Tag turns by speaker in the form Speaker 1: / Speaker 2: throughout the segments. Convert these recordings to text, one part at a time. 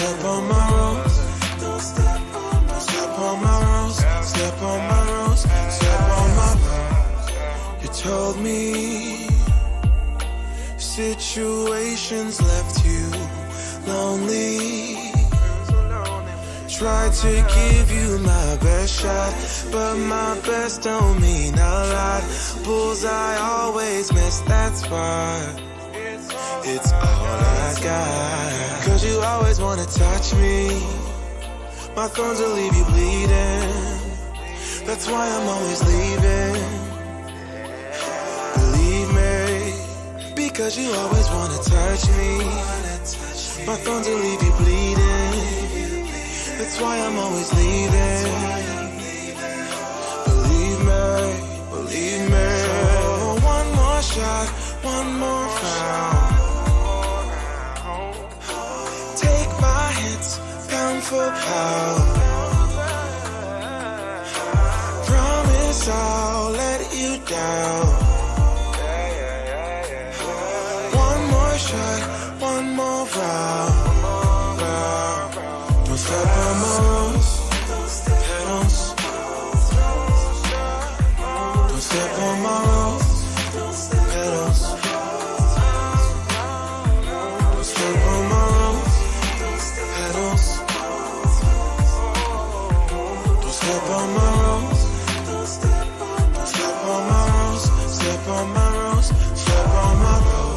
Speaker 1: step on my rose. Don't step on my, step on my rose. Step on my rose. Step on my rose. You told me situations left you lonely. Tried to give you my best shot, but my best don't mean a lot. Bullseye always miss, that's why it's all I got. Cause you always wanna touch me, my thorns will leave you bleeding. That's why I'm always leaving. Believe me, because you always wanna touch me, my thorns will leave you bleeding. That's why I'm always leaving. Believe me, believe me. Oh, one more shot, one more round. Take my hits, pound for pound. Promise I'll let you down. One more shot, one more round. Don't step on my rose, petals. Don't step on my rose, petals. Don't step on my rose, petals. Don't step on my rose. Don't step on my rose. Step on my rose. Step on my rose.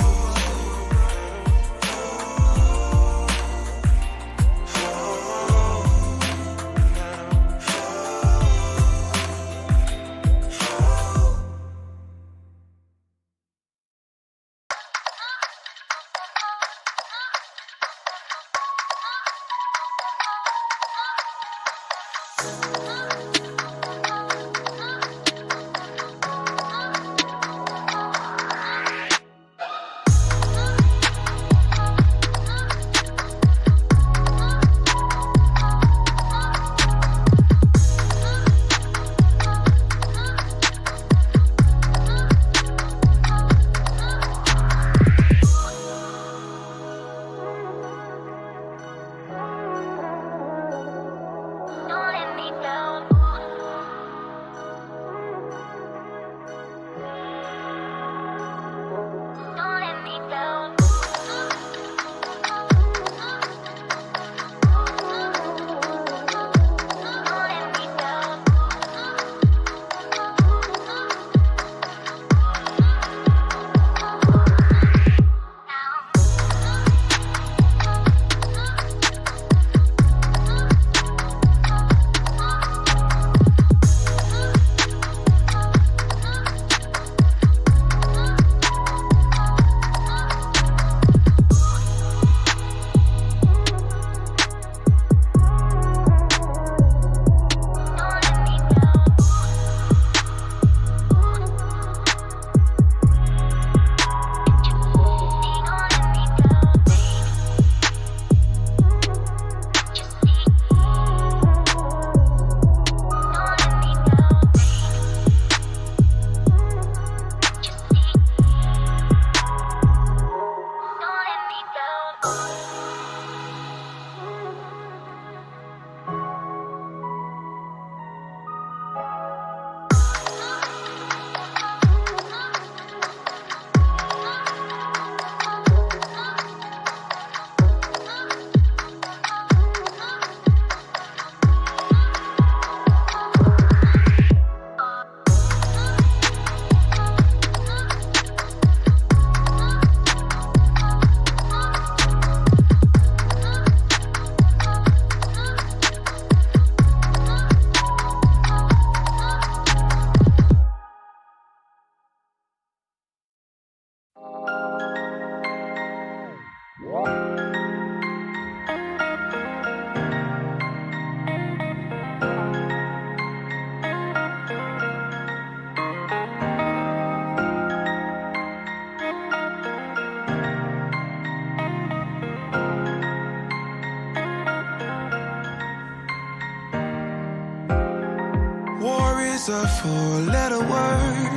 Speaker 1: is a four-letter word.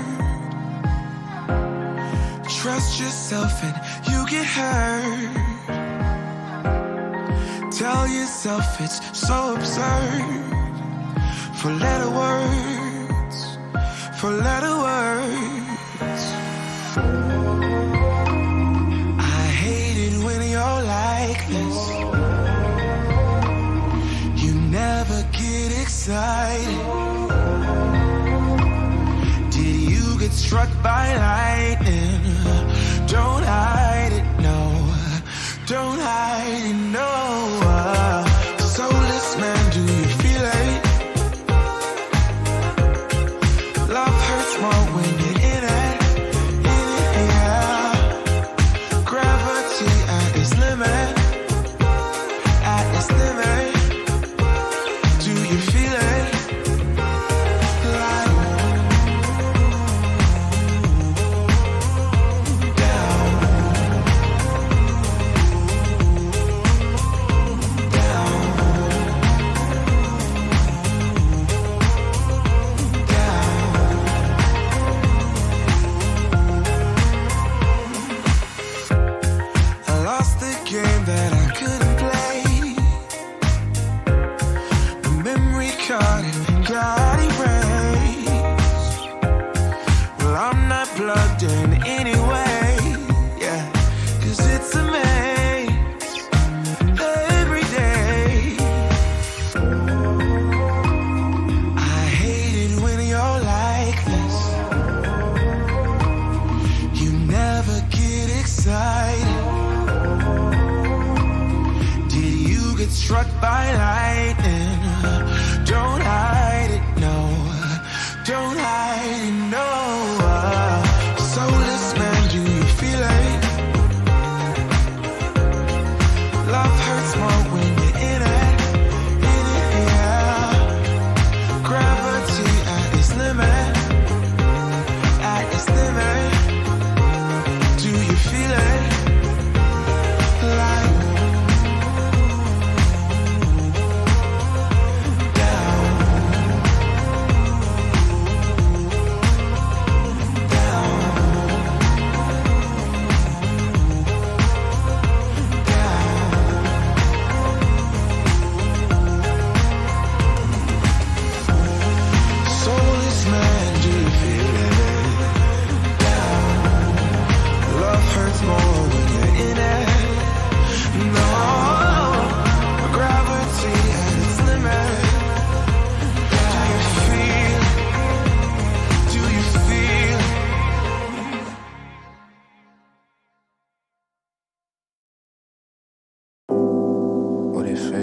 Speaker 1: Trust yourself and you get hurt. Tell yourself it's so absurd. Four-letter words, four-letter words. I hate it when you're like this. You never get excited. Did you get struck by lightning? Don't hide it, no. Don't hide it, no. Soulless man, do you feel it? Love hurts more when you're in it, yeah. Gravity at its limit, at its limit. Do you feel it? Like that I couldn't play. The memory card and got erased. Well, I'm not plugged in anyway, yeah, 'cause it's a maze every day. I hate it when you're like this. You never get excited. Get struck by lightning. Don't hide it, no. Don't hide it, no. Soulless man, do you feel it? Love hurts more when you're in it, yeah. Gravity at its limit, at its limit. Do you feel it?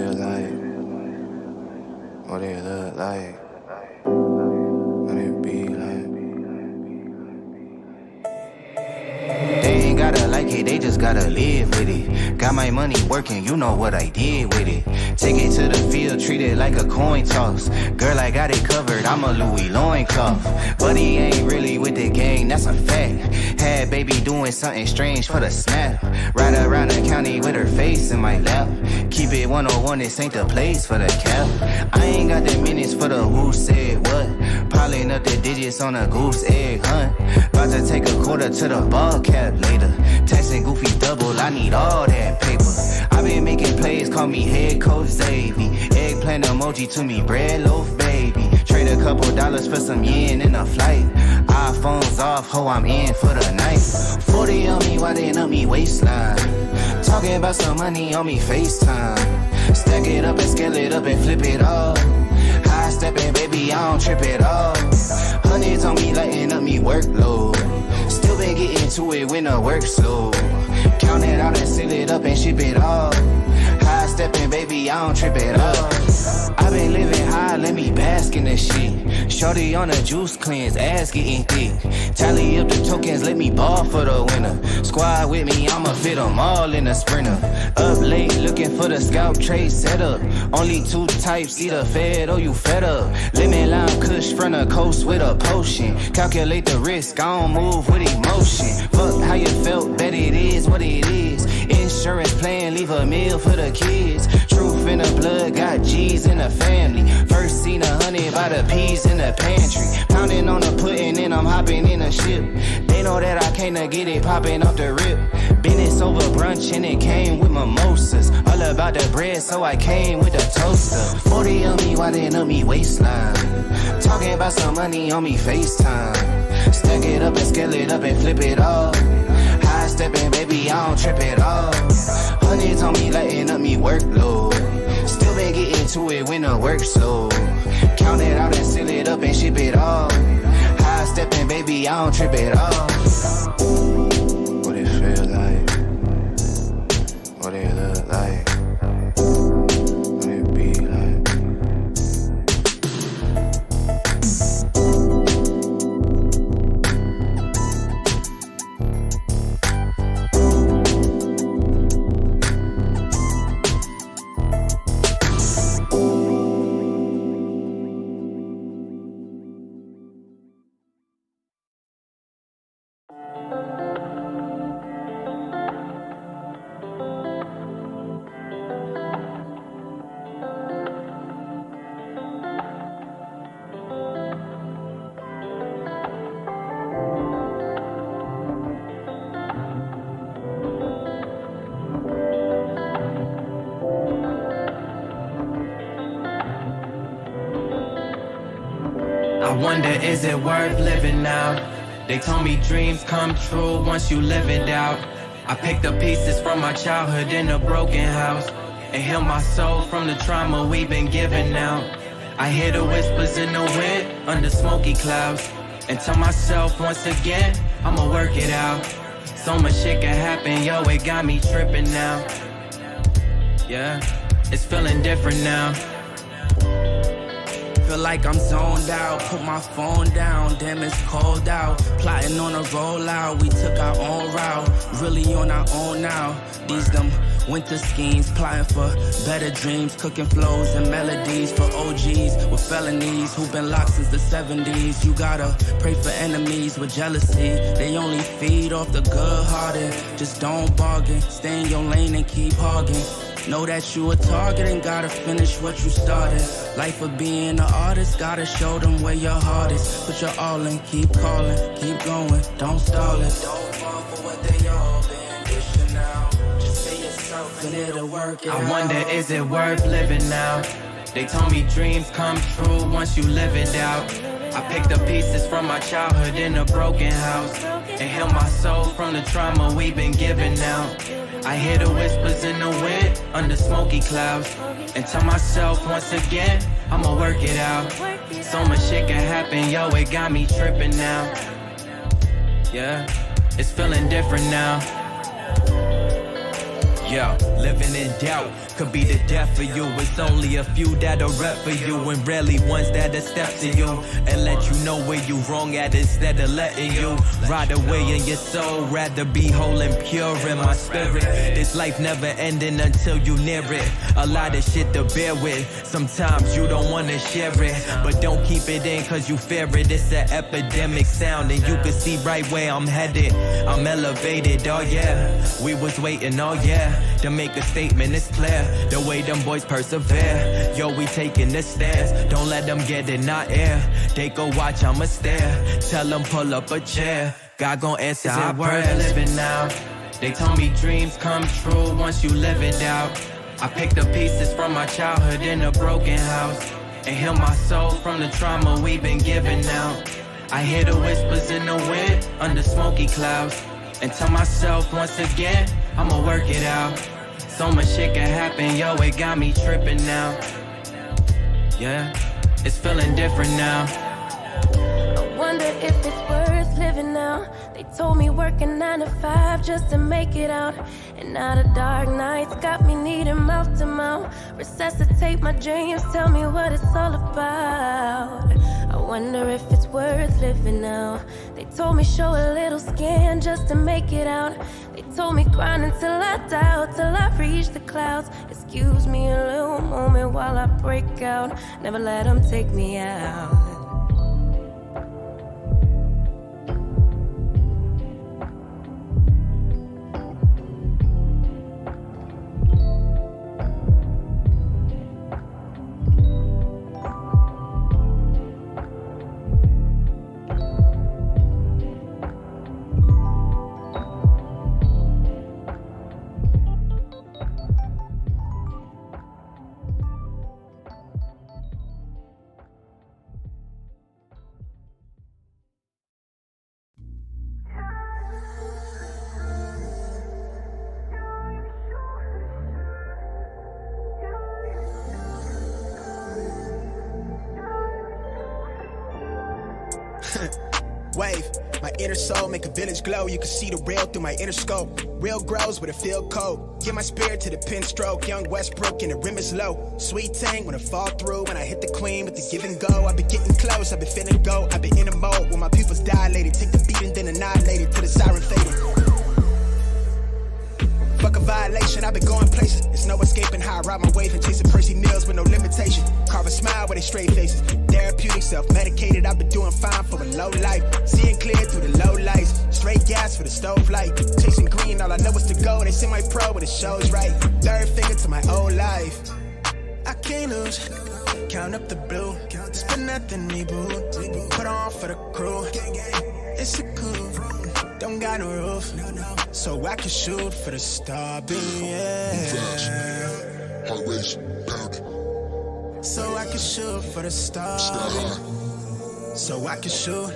Speaker 1: Like what it look like, what it be like. They ain't gotta like it, they just gotta live with it. Got my money working, you know what I did with it. Take it to the field, treat it like a coin toss. Girl, I got it covered, I'm a Louis loincloth. But he ain't really with the gang, that's a fact. Had baby doing something strange for the snap. Ride around the county with her face in my lap. Keep it 101, this ain't the place for the cap. I ain't got the minutes for the who said what. Piling up the digits on a goose egg hunt. About to take a quarter to the ball cap later. Texting Goofy double, I need all that paper. I been making plays, call me head coach Xavier. Eggplant emoji to me, bread loaf baby. Trade a couple dollars for some yen in a flight. iPhone's off, ho, I'm in for the night. 40 on me, why they up me waistline? Talking about some money on me FaceTime. Stack it up and scale it up and flip it off. High stepping, baby, I don't trip it off. Hundreds on me, lighting up me workload. Still been getting to it when the work slow. Count it out and seal it up and ship it off. High stepping, baby, I don't trip it off. I been living high, let me bask in this shit. Shorty on a juice cleanse, ass getting thick. Tally up the tokens, let me ball for the winner. Squad with me, I'ma fit them all in a sprinter. Up late, looking for the scalp trade setup. Only two types, either fed or you fed up. Lemon lime kush front of coast with a potion. Calculate the risk, I don't move with emotion. Fuck how you felt, bet it is what it is.
Speaker 2: Insurance plan, leave a meal for the kids. Truth in the blood, got G's in the family. First seen 100 by the peas in the pantry. Pounding on the pudding and I'm hopping in a ship. They know that I can't get it popping off the rip. Business over brunch and it came with mimosas. All about the bread, so I came with a toaster. 40 on me, winding up me waistline. Talking about some money on me FaceTime. Stack it up and scale it up and flip it off. High stepping, baby, I don't trip at all. Hundreds on me, lighting up me workload. Still been getting to it when the work's slow. Count it out and seal it up and ship it off. High stepping, baby, I don't trip at all. What it feel like? What it look like? What it be like?
Speaker 3: I wonder, is it worth living now? They told me dreams come true once you live it out. I picked up pieces from my childhood in a broken house and heal my soul from the trauma we've been given out. I hear the whispers in the wind under smoky clouds and tell myself once again, I'ma work it out. So much shit can happen, yo, it got me tripping now. Yeah, it's feeling different now.
Speaker 4: Feel like I'm zoned out, put my phone down, damn it's cold out. Plotting on a rollout, we took our own route, really on our own now. These them winter schemes, plotting for better dreams, cooking flows and melodies for OGs with felonies who've been locked since the 70s. You gotta pray for enemies with jealousy, they only feed off the good-hearted. Just don't bargain, stay in your lane and keep hogging. Know that you a target and gotta finish what you started. Life of being an artist, gotta show them where your heart is. Put your all in, keep calling, keep going, don't stall it. Don't fall for what they all been dishing out. Just be yourself and it'll work it out.
Speaker 3: I wonder, is it worth living now? They told me dreams come true once you live it out. I picked up pieces from my childhood in a broken house and heal my soul from the trauma we've been given out. I hear the whispers in the wind under smoky clouds and tell myself once again, I'ma work it out. So much shit can happen, yo, it got me tripping now. Yeah, it's feeling different now. Yo, living in doubt could be the death for you. It's only a few that'll rep for you and rarely ones that'll step to you and let you know where you wrong at instead of letting you ride away in your soul. Rather be whole and pure in my spirit. This life never ending until you near it. A lot of shit to bear with. Sometimes you don't wanna share it, but don't keep it in cause you fear it. It's an epidemic sound and you can see right where I'm headed. I'm elevated, oh yeah. We was waiting, oh yeah. To make a statement, it's clear the way them boys persevere. Yo, we taking the stairs. Don't let them get in our air. They go watch, I'ma stare. Tell them pull up a chair. God gon' answer our prayers. Living now. They told me dreams come true once you live it out. I picked up pieces from my childhood in a broken house and heal my soul from the trauma we've been given out. I hear the whispers in the wind under smoky clouds and tell myself once again, I'ma work it out. So much shit can happen, yo, it got me tripping now. Yeah, it's feeling different now.
Speaker 5: I wonder if it's worth living now. They told me working 9 to 5 just to make it out. And now the dark nights got me needing mouth to mouth. Resuscitate my dreams, tell me what it's all about. I wonder if it's worth living now. They told me show a little skin just to make it out. They told me grind until I doubt, till I reach the clouds. Excuse me a little moment while I break out. Never let them take me out.
Speaker 6: Wave, my inner soul make a village glow. You can see the real through my inner scope. Real grows with a field coat. Get my spirit to the pen stroke. Young Westbrook and the rim is low. Sweet tang when I fall through. When I hit the queen with the give and go. I've been getting close, I've been feeling go. I've been in a mode when my pupils dilated. Take the beat and then annihilate it till the siren faded. Fuck a violation, I've been going places. There's no escaping how I ride my wave and chasing Percy meals with no limitation. Carve a smile with they straight faces. Therapeutic, self-medicated, I've been doing fine for a low life. Seeing clear through the low lights. Straight gas for the stove light. Chasing green, all I know is to go. They send my pro when the show's right. Third finger to my old life. I can't lose. Count up the blue. Spend nothing, me boo. Put on for the crew. It's a cool. Don't got no roof, so I can shoot for the star beam, yeah.
Speaker 7: Heart race, pounding.
Speaker 6: So I can shoot for the star beam. So I can shoot.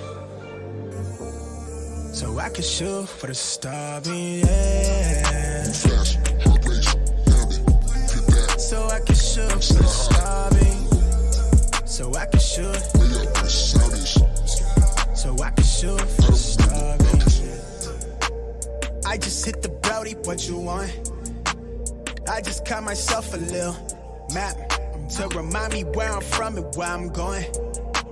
Speaker 6: So I can shoot for the star beam, yeah.
Speaker 7: Fast, heart race, pounding. Get back.
Speaker 6: So I can shoot for the star beam. So I can shoot.
Speaker 7: Way up where the sound is.
Speaker 6: So I can shoot for the star beam. I just hit the Brody, what you want? I just caught myself a little map to remind me where I'm from and where I'm going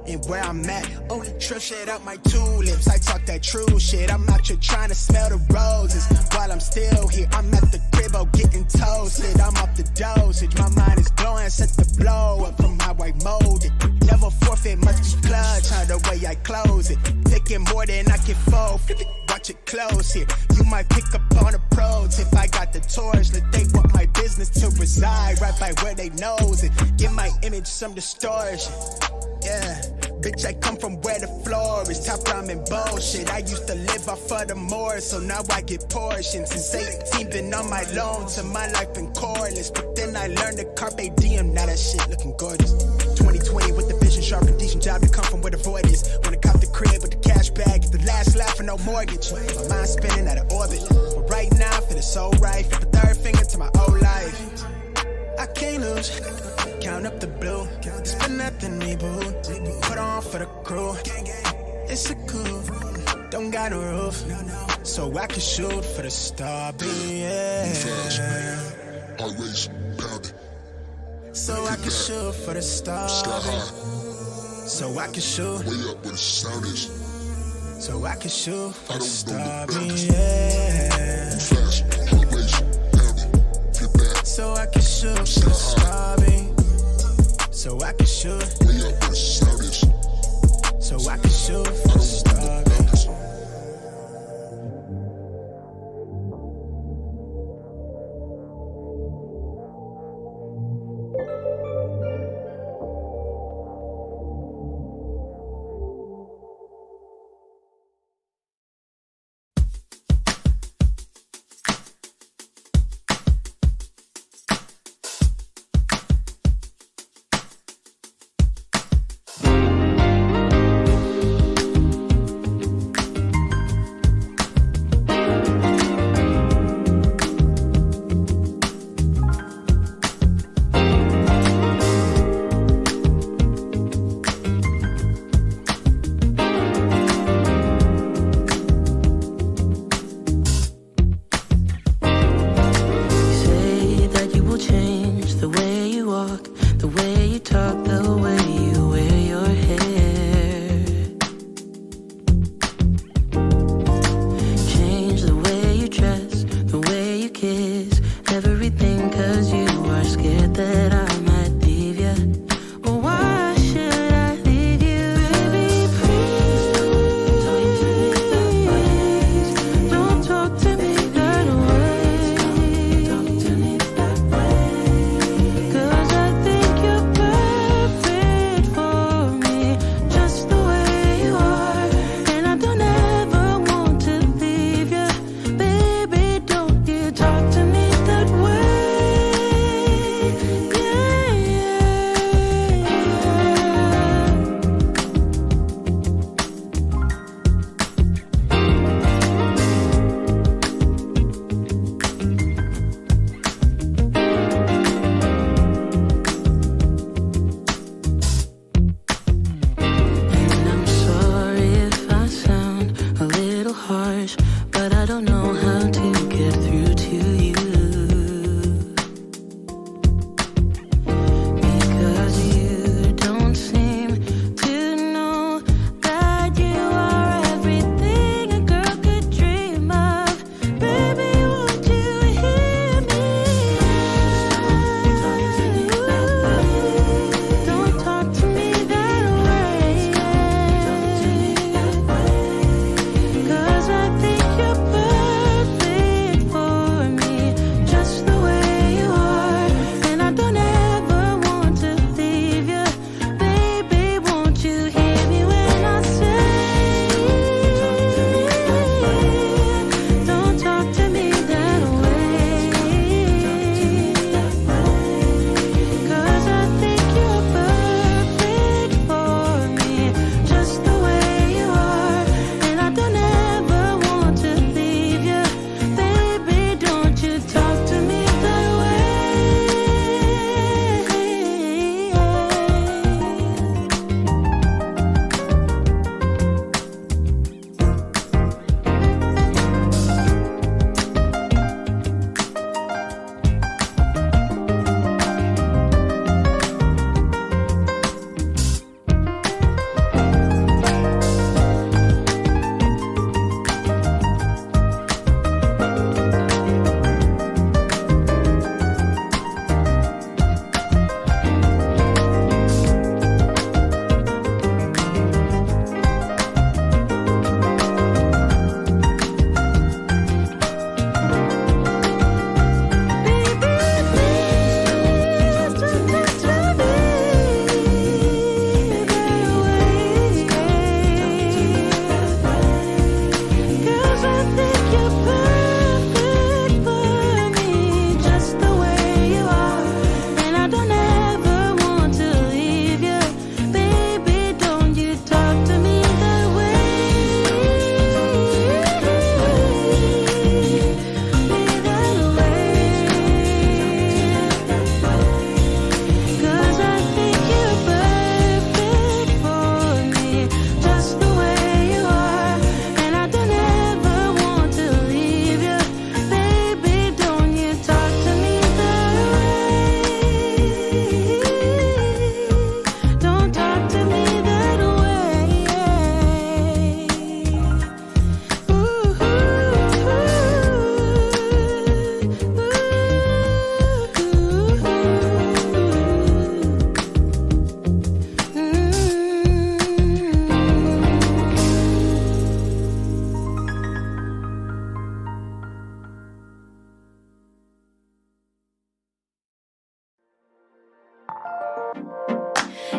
Speaker 6: and where I'm at. Oh, trip shit up my tulips. I talk that true shit. I'm out here trying to smell the roses while I'm still here. I'm at the crib, oh, getting toasted. I'm off the dosage. My mind is glowing, set the blow up from how I molded. Never forfeit, must be clutch, how the way I close it. Taking more than I can fold. Flip it, watch it close here. You might pick up on the pro tip. I got the torch, let they want my business to reside right by where they knows it. Give my image some distortion. Yeah, bitch, I come from where the floor is. Top ramen bullshit. I used to live off of the more, so now I get portions. Since 18, been on my loan, so my life been cordless. But then I learned the carpe diem, now that shit looking gorgeous. 2020 with the vision sharp and decent job to come from where the void is. Wanna cop the crib with the cash bag, get the last laugh for no mortgage. My mind spinning out of orbit, but right now feeling so right. Flip a third finger to my old life. I can't lose. Count up the blue. Spend nothing, me boo. Put on for the crew. It's a cool. Don't got no roof, so I can shoot for the star beam, yeah.
Speaker 7: Fast, heart race, pounding.
Speaker 6: So I can shoot for the star beam. So I can shoot.
Speaker 7: Way up where the sound is.
Speaker 6: So I can shoot for the
Speaker 7: don't
Speaker 6: star
Speaker 7: know the
Speaker 6: beam,
Speaker 7: boundaries.
Speaker 6: yeah.
Speaker 7: Fast, heart race, pounding. Get back.
Speaker 6: So I can shoot for the star beam. So I can shoot.
Speaker 7: Way up where the sound is.
Speaker 6: So I can shoot for the star beam.
Speaker 5: Yeah.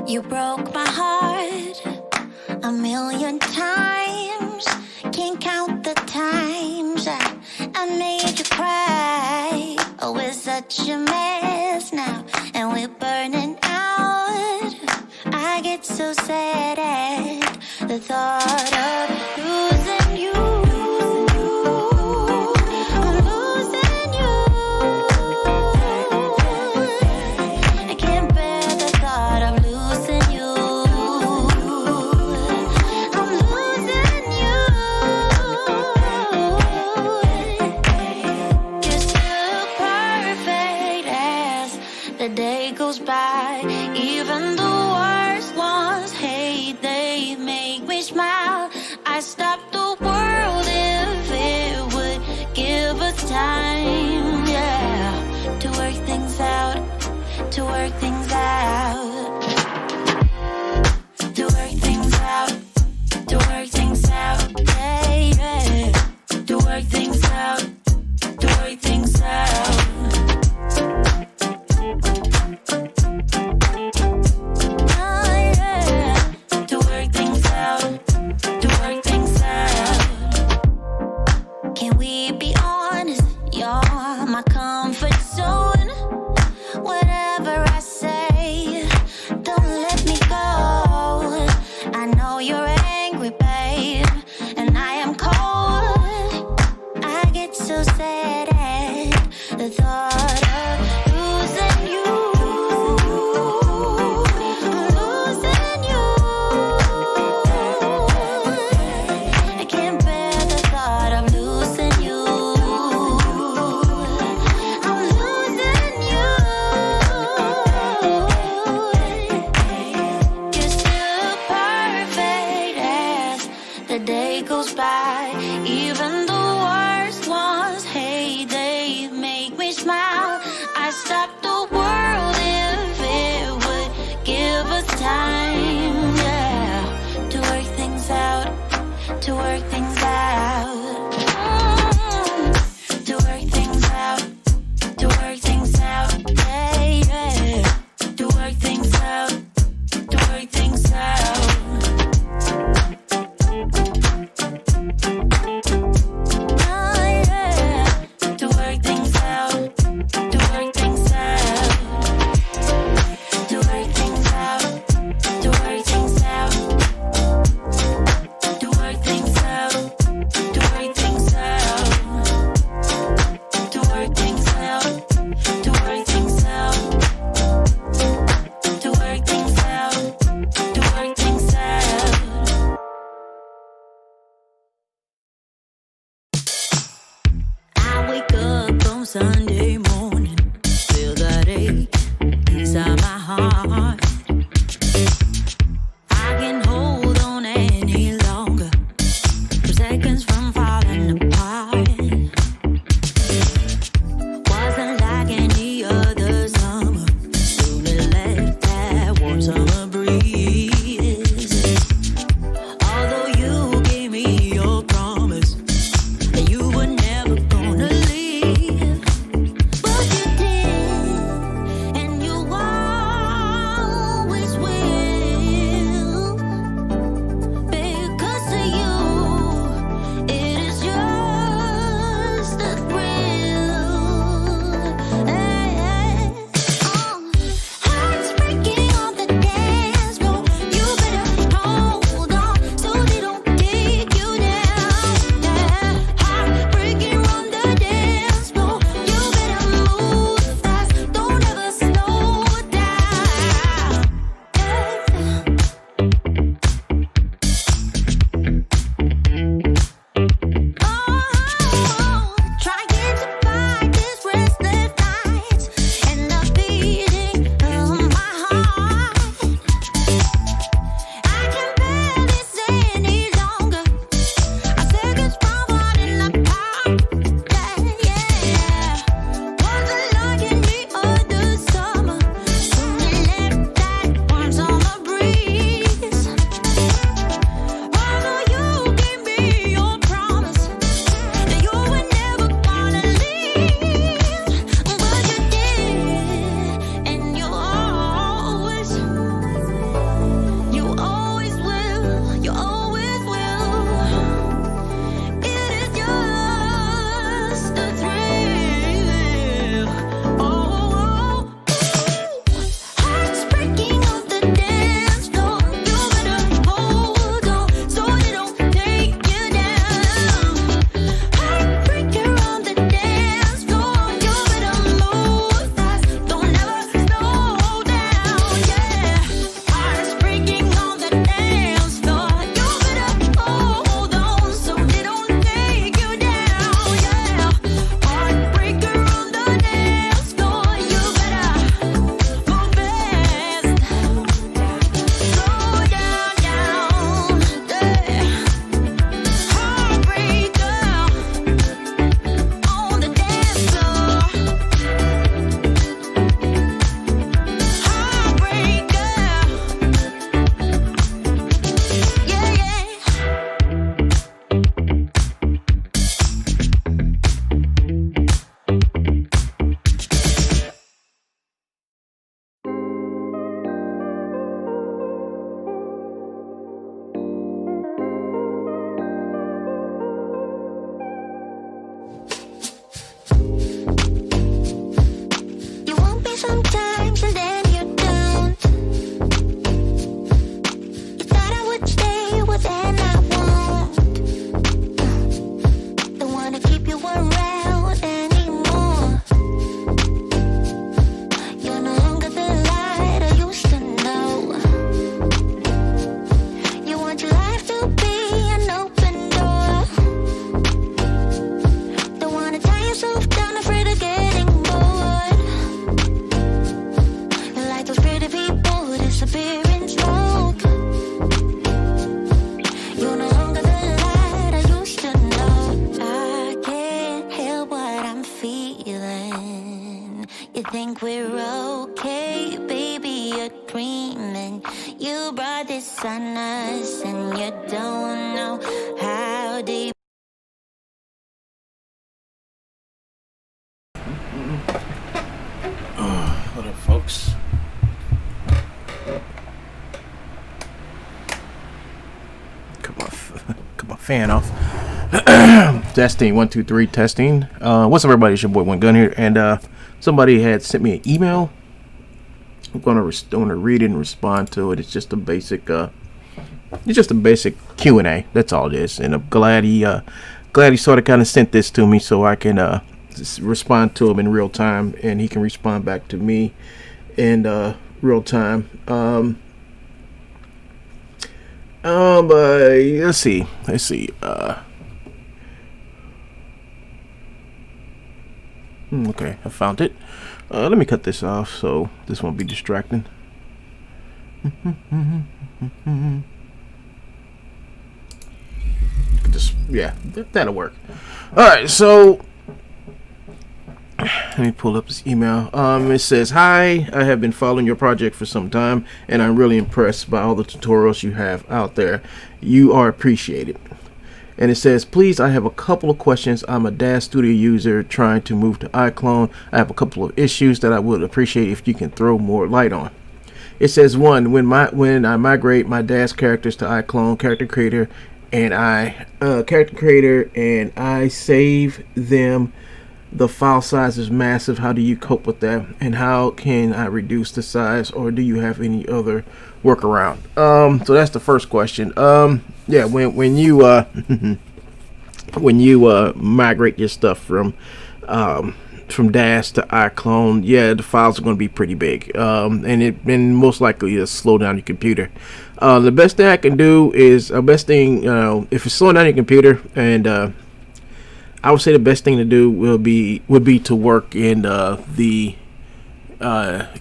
Speaker 8: You broke my heart a million times. Can't count the times I made you cry. Oh, we're such a mess now, and we're burning out. I get so sad at the thought of losing you. I'm losing you. I can't bear the thought of losing you. I'm losing you. You're still perfect as the day goes by. Even the worst ones hate, they make me smile. I stop the world if it would give us time, yeah, to work things out, to work things out, to work things out, to work things out, yeah, yeah, to work things out, to work things out. Can we be honest? You're my comfort zone. Whatever I say, don't let me go. I know you're angry, babe, and I am cold. I get so sad at the thought of losing you. I'm losing you. I can't bear the thought of losing you. I'm losing you. You're still perfect as the day goes by. Even the worst ones hate, they make me smile. I stop the world if it would give us time, yeah, to work things out, to work things out. To work things out, to work things out, yeah, yeah, to work things out, to work things out. a dreaming. You brought this on us, and you don't know how deep.
Speaker 9: What up, folks? Cut my fan off. Testing 1 2 3 testing. What's up, everybody? It's your boy One Gun here, and somebody had sent me an email. I'm gonna read it and respond to it. It's just a basic Q&A. That's all it is, and I'm glad he sort of kind of sent this to me so I can just respond to him in real time, and he can respond back to me in real time. Let's see. Okay, I found it. Let me cut this off so this won't be distracting. That'll work. All right, so let me pull up this email. It says, "Hi, I have been following your project for some time, and I'm really impressed by all the tutorials you have out there. You are appreciated." And it says, "Please, I have a couple of questions. I'm a DAS Studio user trying to move to iClone. I have a couple of issues that I would appreciate if you can throw more light on." It says, "1, when I migrate my DAS characters to iClone character creator, and I save them, the file size is massive. How do you cope with that? And how can I reduce the size, or do you have any other workaround?" So that's the first question. When you when you migrate your stuff from DAS to iClone, the files are going to be pretty big, and most likely it'll slow down your computer. The best thing I can do is if it's slowing down your computer, and I would say the best thing to do would be to work in the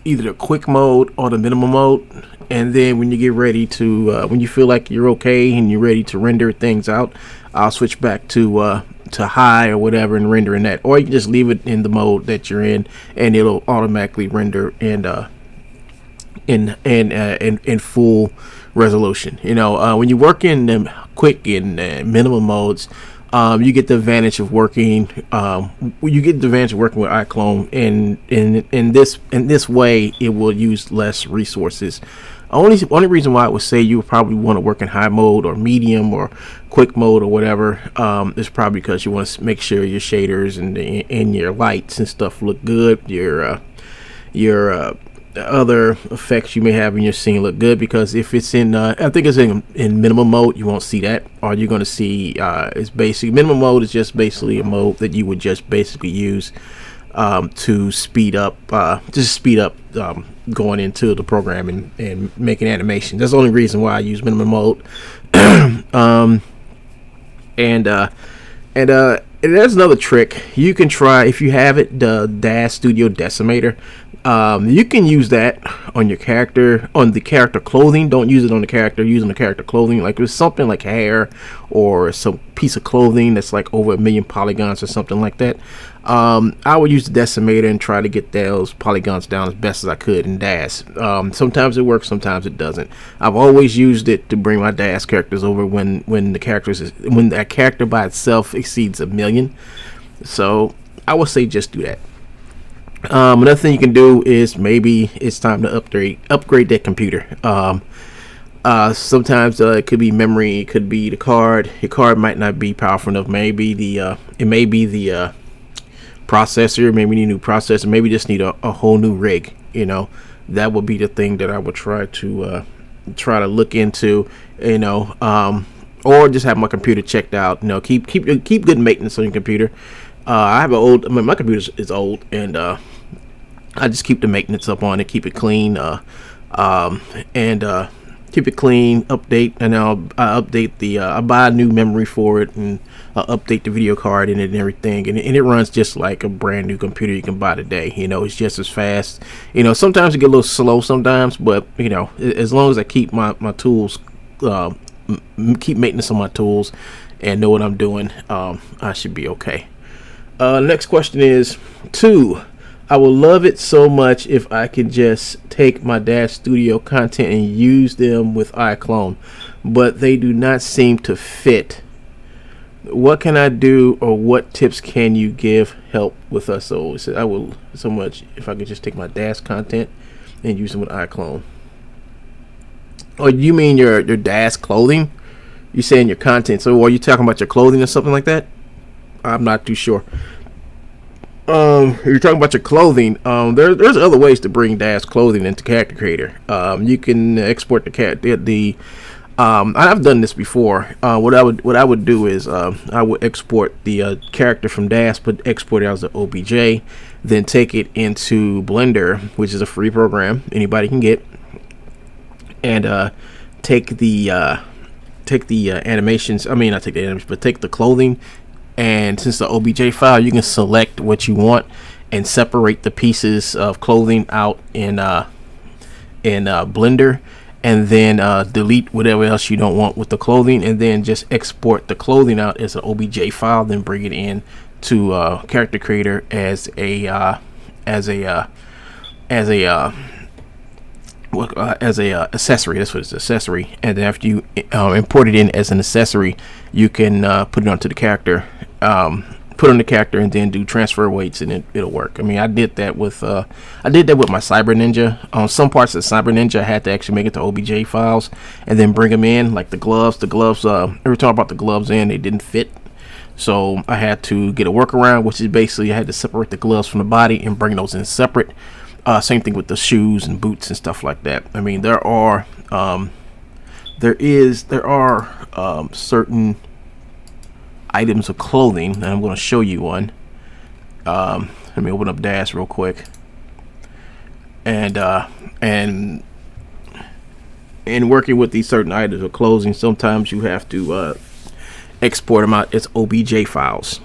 Speaker 9: either the quick mode or the minimum mode, and then when you get ready to when you feel like you're okay and you're ready to render things out, I'll switch back to high or whatever and render in that, or you can just leave it in the mode that you're in, and it'll automatically render in full resolution. When you work in them quick and minimum modes, you get the advantage of working. You get the advantage of working with iClone, and in this way, it will use less resources. Only reason why I would say you would probably want to work in high mode or medium or quick mode or whatever is probably because you want to make sure your shaders and your lights and stuff look good. Your other effects you may have in your scene look good, because if it's in I think it's in minimum mode, you won't see that. All you're going to see is basic. Minimum mode is just basically a mode that you would just basically use to speed up going into the program and making animation. That's the only reason why I use minimum mode. And there's another trick you can try if you have it, the DAS Studio Decimator. You can use that on your character, on the character clothing. Don't use it on the character. Use it on the character clothing. Like, there's something like hair or some piece of clothing that's like over 1 million polygons or something like that. I would use the Decimator and try to get those polygons down as best as I could in DAS. Sometimes it works, sometimes it doesn't. I've always used it to bring my DAS characters over when that character by itself exceeds 1 million. So I would say just do that. Another thing you can do is maybe it's time to upgrade that computer. Sometimes it could be memory, it could be the card. Your card might not be powerful enough. Maybe it may be the processor. Maybe you need a new processor. Maybe you just need a whole new rig. That would be the thing that I would try to look into. Or just have my computer checked out. Keep good maintenance on your computer. I have my computer is old, and I just keep the maintenance up on it, keep it clean, keep it clean, update, and I update I buy a new memory for it, and update the video card in it and everything, and it runs just like a brand new computer you can buy today. It's just as fast. Sometimes it get a little slow sometimes, but as long as I keep my tools, keep maintenance on my tools, and know what I'm doing, I should be okay. Next question is 2. I would love it so much if I could just take my Dash Studio content and use them with iClone, but they do not seem to fit. What can I do, or what tips can you give help with us? So I would so much if I could just take my Dash content and use them with iClone. Or you mean your Dash clothing? You saying your content? So are you talking about your clothing or something like that? I'm not too sure. If you're talking about your clothing, there's other ways to bring Dash clothing into Character Creator. You can export I've done this before. What I would do is I would export the character from Dash, but export it as an OBJ, then take it into Blender, which is a free program anybody can get, and take the animations. I mean, not take the animations, but take the clothing. And since the OBJ file, you can select what you want and separate the pieces of clothing out in Blender, and then delete whatever else you don't want with the clothing, and then just export the clothing out as an OBJ file, then bring it in to Character Creator as a accessory. That's what it's, accessory. And then after you import it in as an accessory, you can put it onto the character, put on the character, and then do transfer weights, and it'll work. I mean, I did that with my Cyber Ninja. On some parts of Cyber Ninja, I had to actually make it to OBJ files and then bring them in, like the gloves. Every time I brought the gloves in, they didn't fit. So I had to get a workaround, which is basically I had to separate the gloves from the body and bring those in separate. Same thing with the shoes and boots and stuff like that. I mean, there are certain items of clothing, and I'm going to show you one. Let me open up Dash real quick, and in working with these certain items of clothing, sometimes you have to export them out as OBJ files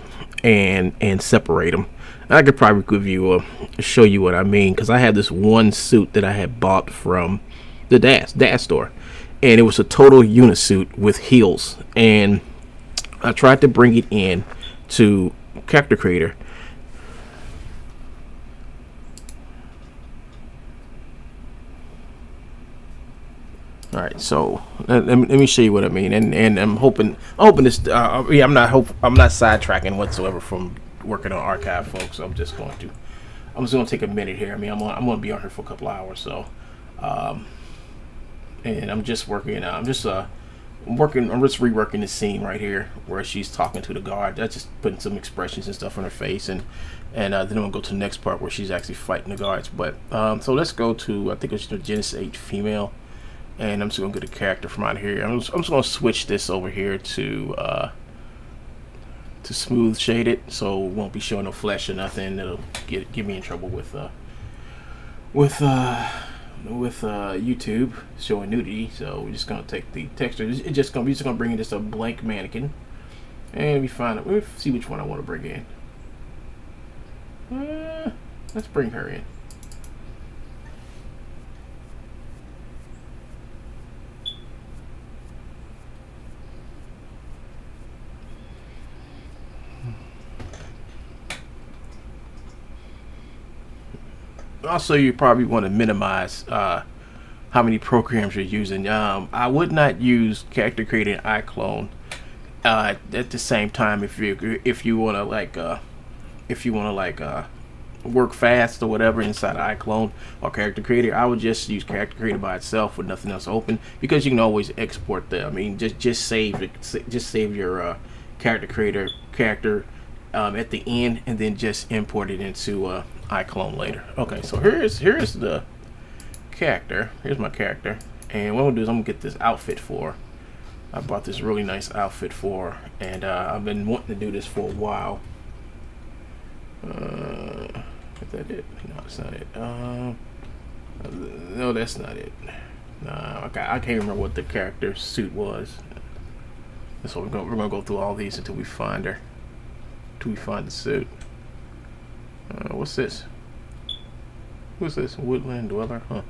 Speaker 9: and separate them. I could probably show you what I mean, because I had this one suit that I had bought from the Dash store, and it was a total unisuit with heels, and I tried to bring it in to Character Creator. All right, so let me show you what I mean, and I'm hoping this. I'm not sidetracking whatsoever from working on archive, folks. I'm just going to take a minute here. I mean, I'm going to be on here for a couple hours, so and I'm just working. I'm just reworking the scene right here where she's talking to the guard. That's just putting some expressions and stuff on her face, and then I'm gonna go to the next part where she's actually fighting the guards. But so let's go to, I think it's the Genesis 8 female, and I'm just gonna get a character from out here. I'm just gonna switch this over here to smooth shaded, so it won't be showing no flesh or nothing. It'll get me in trouble with YouTube showing nudity. So we're just gonna take the texture. We're just gonna bring in just a blank mannequin, and let me see which one I want to bring in. Let's bring her in. Also, you probably want to minimize how many programs you're using. I would not use Character Creator and iClone at the same time if you want to work fast or whatever inside iClone or Character Creator. I would just use Character Creator by itself with nothing else open, because you can always export the. I mean, just save your Character Creator character at the end, and then just import it into iClone later. Okay, so here's the character. Here's my character, and what I'm gonna do is I'm gonna get this outfit for. I bought this really nice outfit for, and I've been wanting to do this for a while. Is that it? No, that's not it. No, that's not it. Nah, okay, I can't remember what the character suit was. So we're gonna go through all these until we find her. Until we find the suit. What's this? Who's this? Woodland Dweller? Huh.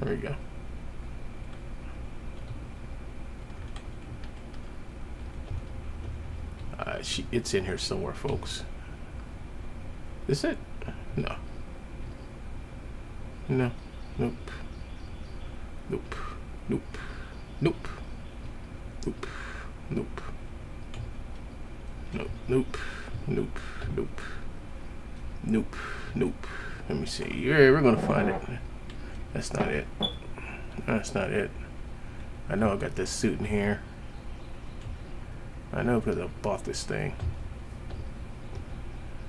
Speaker 9: There you go. It's in here somewhere, folks. This it? No. No. Nope. Nope. Nope. Nope. Nope. Nope. Nope. Nope. Nope. Nope. Nope. Nope. Let me see. Yeah, we're gonna find it. That's not it. That's not it. I know I got this suit in here. I know because I bought this thing.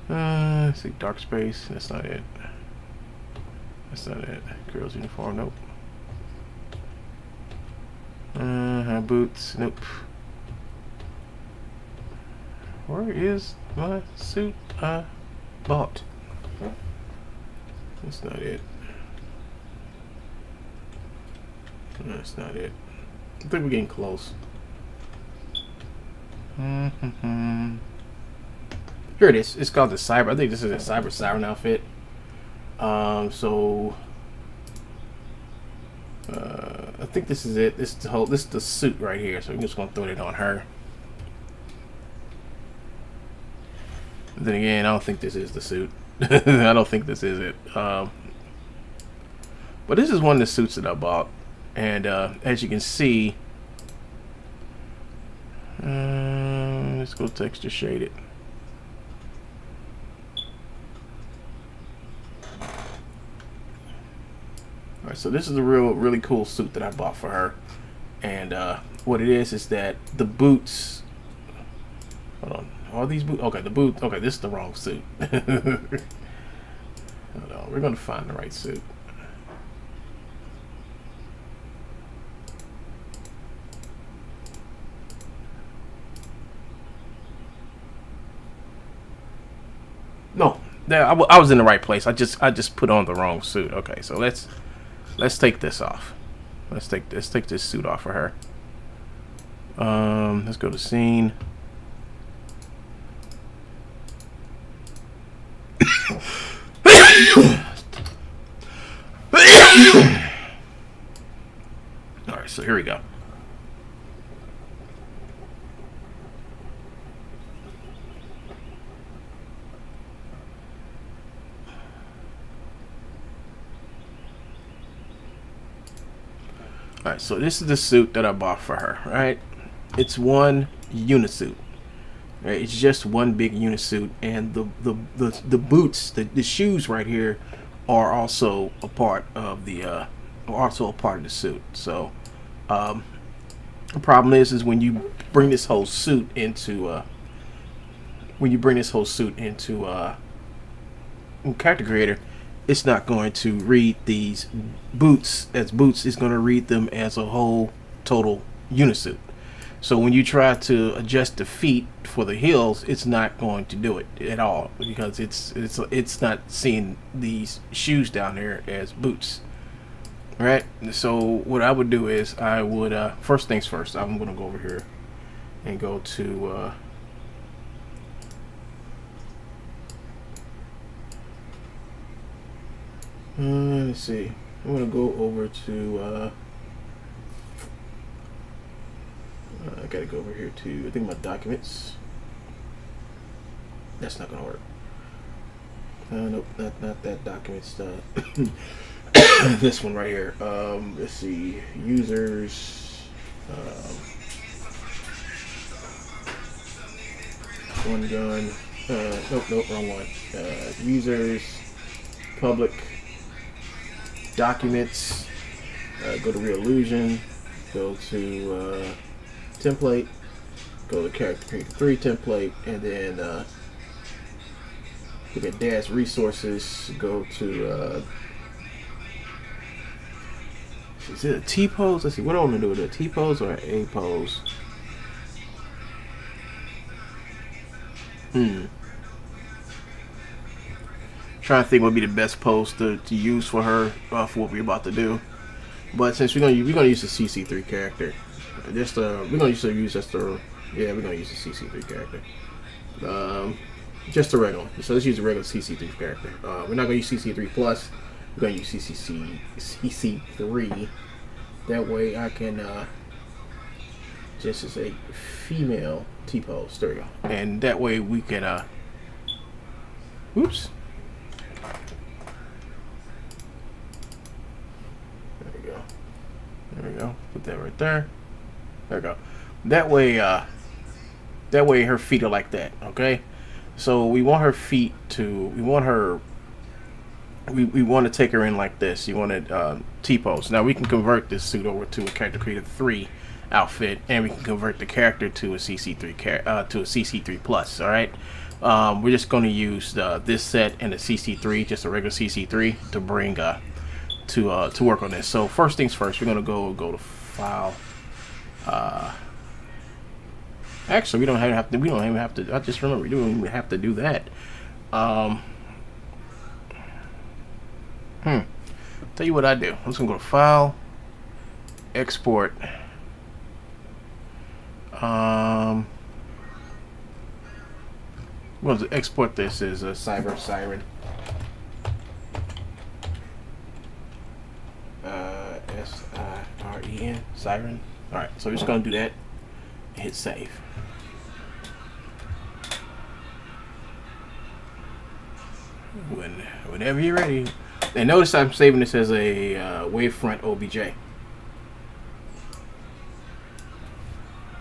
Speaker 9: Let's see, dark space. That's not it. That's not it. Girl's uniform. Nope. High boots. Nope. Where is my suit I bought? That's not it. That's not it. I think we're getting close. Here it is. It's called the Cyber. I think this is a Cyber Siren outfit. So I think this is it. This is the suit right here. So I'm just gonna throw it on her. And then again, I don't think this is the suit. I don't think this is it. But this is one of the suits that I bought, and as you can see, let's go texture shade it. Alright, so this is a really cool suit that I bought for her, and what it is that the boots. Hold on, are these boots? Okay, the boot. Okay, this is the wrong suit. Hold on, we're gonna find the right suit. No, there I was in the right place. I just put on the wrong suit. Okay, so let's take this off. Let's take this suit off for her. Let's go to scene. All right, so here we go. All right, so this is the suit that I bought for her, right? It's one unisuit. Right? It's just one big unisuit, and the boots, the shoes right here, are also a part of the suit. So the problem is when you bring this whole suit into character creator, it's not going to read these boots as boots. It's going to read them as a whole total unisuit. So when you try to adjust the feet for the heels, it's not going to do it at all, because it's not seeing these shoes down here as boots. Right? So what I would do is I would first things first, I'm going to go over here and go to let's see. I'm going to go over to I gotta go over here to, I think, my documents. That's not gonna work. Nope, not that documents. This one right here. Let's see, users. One gun. Nope, wrong one. Users, public, documents. Go to Real Illusion. Go to template, go to character creator 3 template, and then look at dash resources, go to is it a T pose? Let's see, what do I want to do with it, a T pose or an A pose? Trying to think what would be the best pose to use for her, for what we're about to do. But since we're gonna use the CC3 character, we're gonna use the CC3 character. Just a regular. So let's use a regular CC3 character. We're not gonna use CC3 plus. We're gonna use CC3. That way I can just as a female T-pose. There we go. And that way we can oops. go. Put that right there. There we go. That way her feet are like that. Okay. So we want her feet to. We want to take her in like this. You want it T-pose. Now we can convert this suit over to a Character Creator 3 outfit, and we can convert the character to a CC3 plus. All right. We're just going to use this set and the CC3, just a regular CC3, to bring to work on this. So first things first, we're going to go to File. Actually, we don't even have to. I just remember we don't even have to do that. Tell you what I do. I'm just gonna go to File, Export. I'm going to export this as a Cyber Siren. S-I-R-E-N, Siren. Alright, so we're just going to do that and hit save. Whenever you're ready. And notice I'm saving this as a Wavefront OBJ.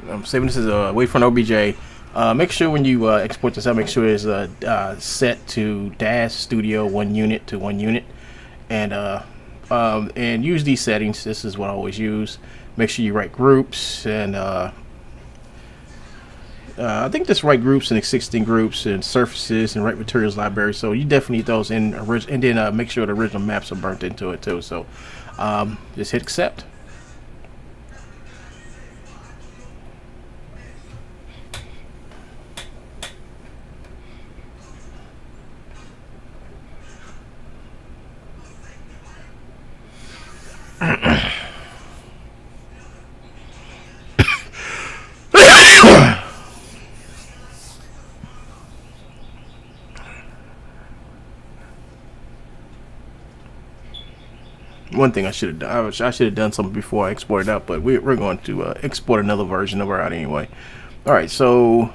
Speaker 9: I'm saving this as a Wavefront OBJ. Make sure when you export this out, make sure it's set to Dash Studio 1 unit to 1 unit, and use these settings. This is what I always use. Make sure you write groups, and I think this write groups and existing groups and surfaces and write materials library. So you definitely need those in, and then make sure the original maps are burnt into it too. So just hit accept. One thing I should have done, I should have done something before I exported out, but we're going to export another version of her out anyway. All right, so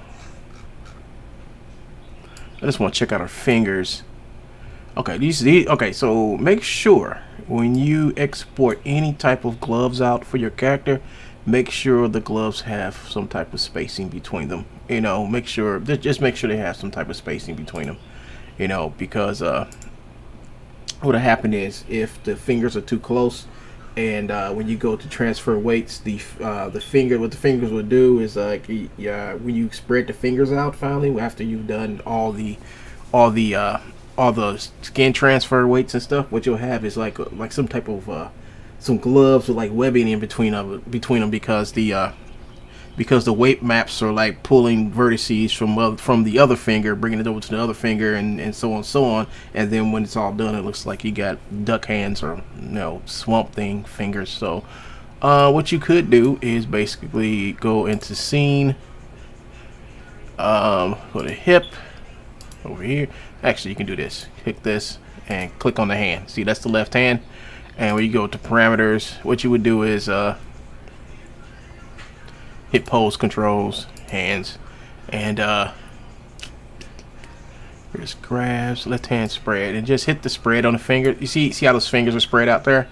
Speaker 9: I just want to check out her fingers. Okay, these okay. So make sure when you export any type of gloves out for your character, make sure the gloves have some type of spacing between them. You know, just make sure they have some type of spacing between them. You know, because what'll happen is if the fingers are too close, and when you go to transfer weights, what the fingers will do is when you spread the fingers out finally after you've done all the skin transfer weights and stuff, what you'll have is like some type of some gloves with like webbing in between them because the weight maps are like pulling vertices from the other finger, bringing it over to the other finger, and so on, and then when it's all done, it looks like you got duck hands or swamp thing fingers. So what you could do is basically go into scene, go to hip over here. Actually, you can do this. Click this and click on the hand. See, that's the left hand. And when you go to parameters, what you would do is hit pose controls, hands, and just grabs left hand spread and just hit the spread on the finger. You see how those fingers are spread out there?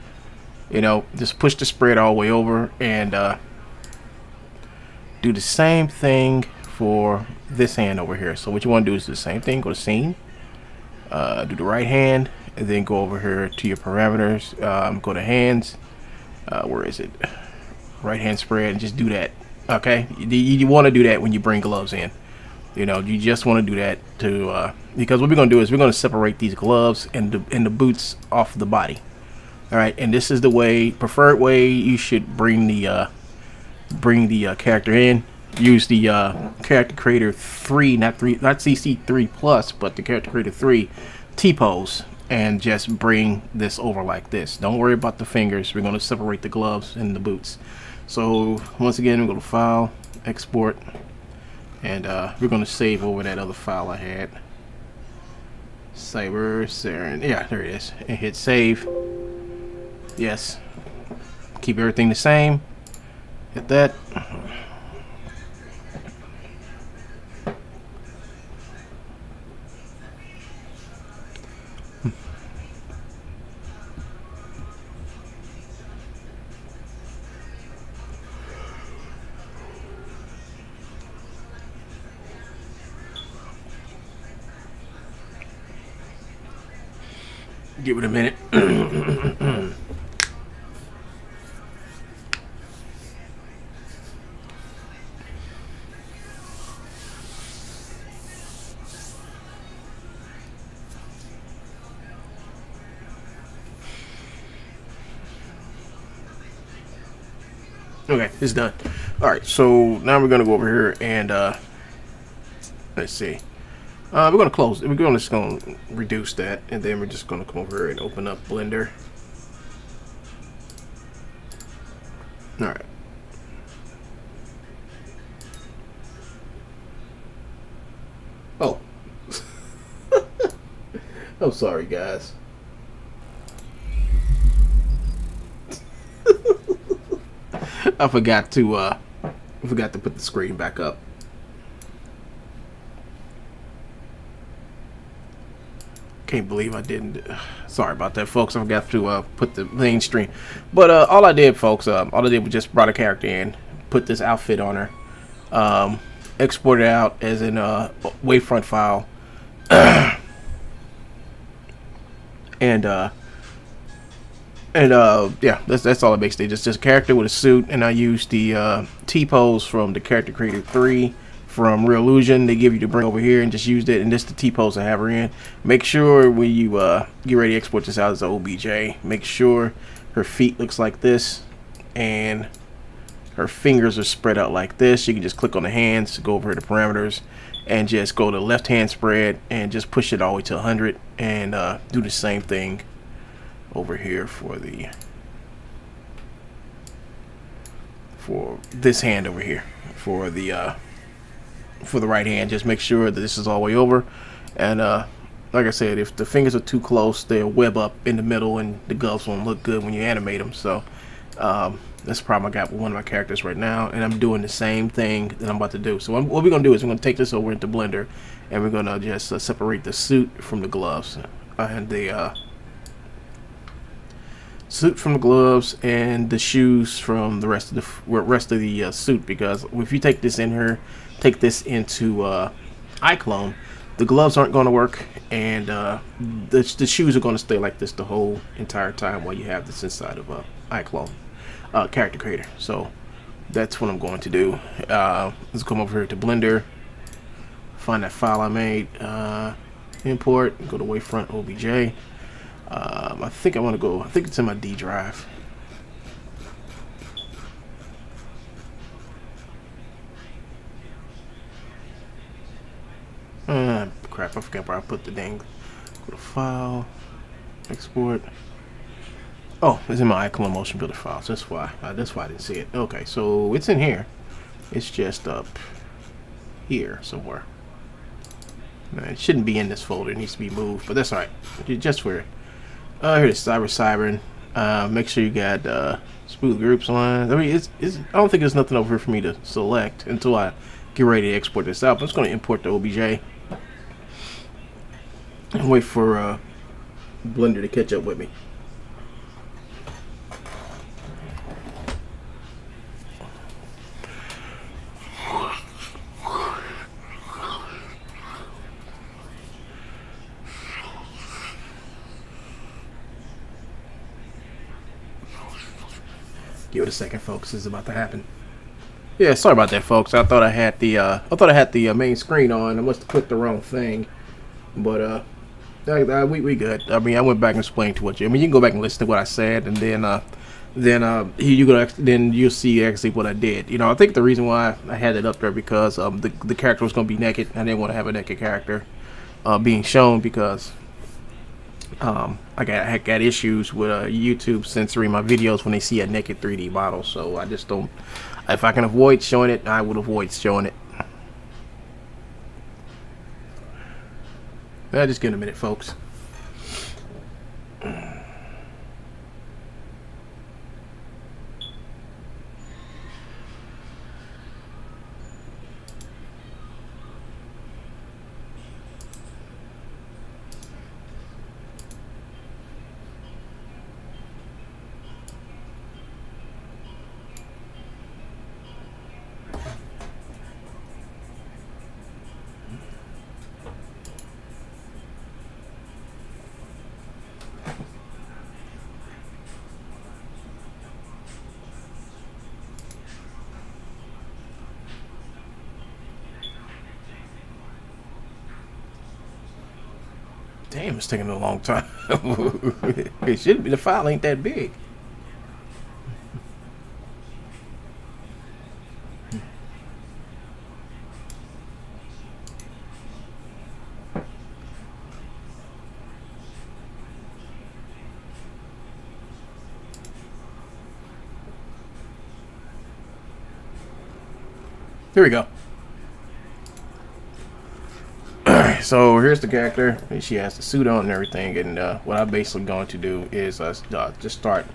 Speaker 9: Just push the spread all the way over and do the same thing for this hand over here. So what you want to do is do the same thing. Go to scene, do the right hand, and then go over here to your parameters. Go to hands. Where is it? Right hand spread, and just do that. Okay, you want to do that when you bring gloves in. You just want to do that because what we're going to do is we're going to separate these gloves and the boots off the body. All right, and this is the preferred way you should bring the character in. Use the Character Creator 3, not CC3 plus, but the Character Creator 3 T-pose, and just bring this over like this. Don't worry about the fingers. We're going to separate the gloves and the boots. So once again, we go to File, Export, and we're going to save over that other file I had. Cyber Siren. Yeah, there it is. And hit save. Yes. Keep everything the same. Hit that. Give it a minute. Okay, it's done. All right, so now we're gonna go over here and let's see. We're gonna close. We're just gonna reduce that, and then we're just gonna come over here and open up Blender. All right. Oh, I'm sorry, guys. I forgot to put the screen back up. Can't believe I didn't. Sorry about that, folks. I forgot to put the main stream. But all I did, folks, all I did was just brought a character in, put this outfit on her, export it out as in a wavefront file, and yeah, that's all it makes. It's just a character with a suit, and I used the T-pose from the Character Creator 3 from Real Illusion. They give you to bring over here and just used it, and this is the T-pose I have her in. Make sure when you get ready to export this out as an OBJ, make sure her feet looks like this, and her fingers are spread out like this. You can just click on the hands to go over the parameters, and just go to left hand spread, and just push it all the way to 100, and do the same thing over here for this hand over here for the right hand. Just make sure that this is all the way over, and like I said, if the fingers are too close, they'll web up in the middle, and the gloves won't look good when you animate them. So that's the problem I got with one of my characters right now, and I'm doing the same thing that I'm about to do. So what we're gonna do is we're gonna take this over into Blender, and we're gonna just separate the suit from the gloves, and the suit from the gloves, and the shoes from the rest of the suit. Because if you take this into iClone, the gloves aren't going to work, and the shoes are going to stay like this the whole entire time while you have this inside of iClone Character Creator. So that's what I'm going to do. Let's come over here to Blender, find that file I made, import, go to Wavefront OBJ. I think I think it's in my D drive. Crap, I forgot where I put the dang. Go to File, Export. Oh, it's in my iClone Motion Builder files. That's why I didn't see it. Okay, so it's in here. It's just up here somewhere. It shouldn't be in this folder. It needs to be moved, but that's alright. Just for it. Here's Cybering. Make sure you got smooth groups on. I mean, I don't think there's nothing over here for me to select until I get ready to export this out. I'm just going to import the OBJ and wait for Blender to catch up with me. Give it a second, folks. This is about to happen. Yeah, sorry about that, folks. I thought I had the main screen on. I must have clicked the wrong thing. But we good. I mean, I went back and explained to what you. I mean, you can go back and listen to what I said, and then you'll see actually what I did. You know, I think the reason why I had it up there because the character was going to be naked. I didn't want to have a naked character being shown because I got issues with YouTube censoring my videos when they see a naked 3D model. So I just don't. If I can avoid showing it, I would avoid showing it. Just give it a minute, folks. Damn, it's taking a long time. It should be. The file ain't that big. Here we go. Alright, so here's the character. She has the suit on and everything, and what I'm basically going to do is just start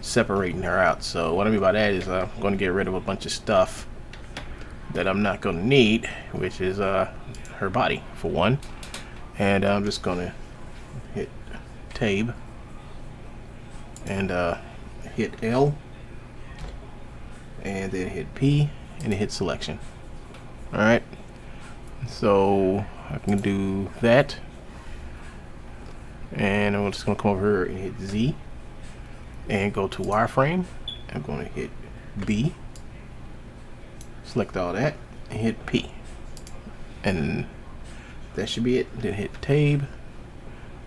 Speaker 9: separating her out. So what I mean by that is I'm going to get rid of a bunch of stuff that I'm not going to need, which is her body, for one. And I'm just going to hit Tab and hit L, and then hit P, and hit Selection. Alright, so I can do that, and I'm just going to come over here and hit Z and go to wireframe. I'm going to hit B, select all that, and hit P, and that should be it. Then hit Tab,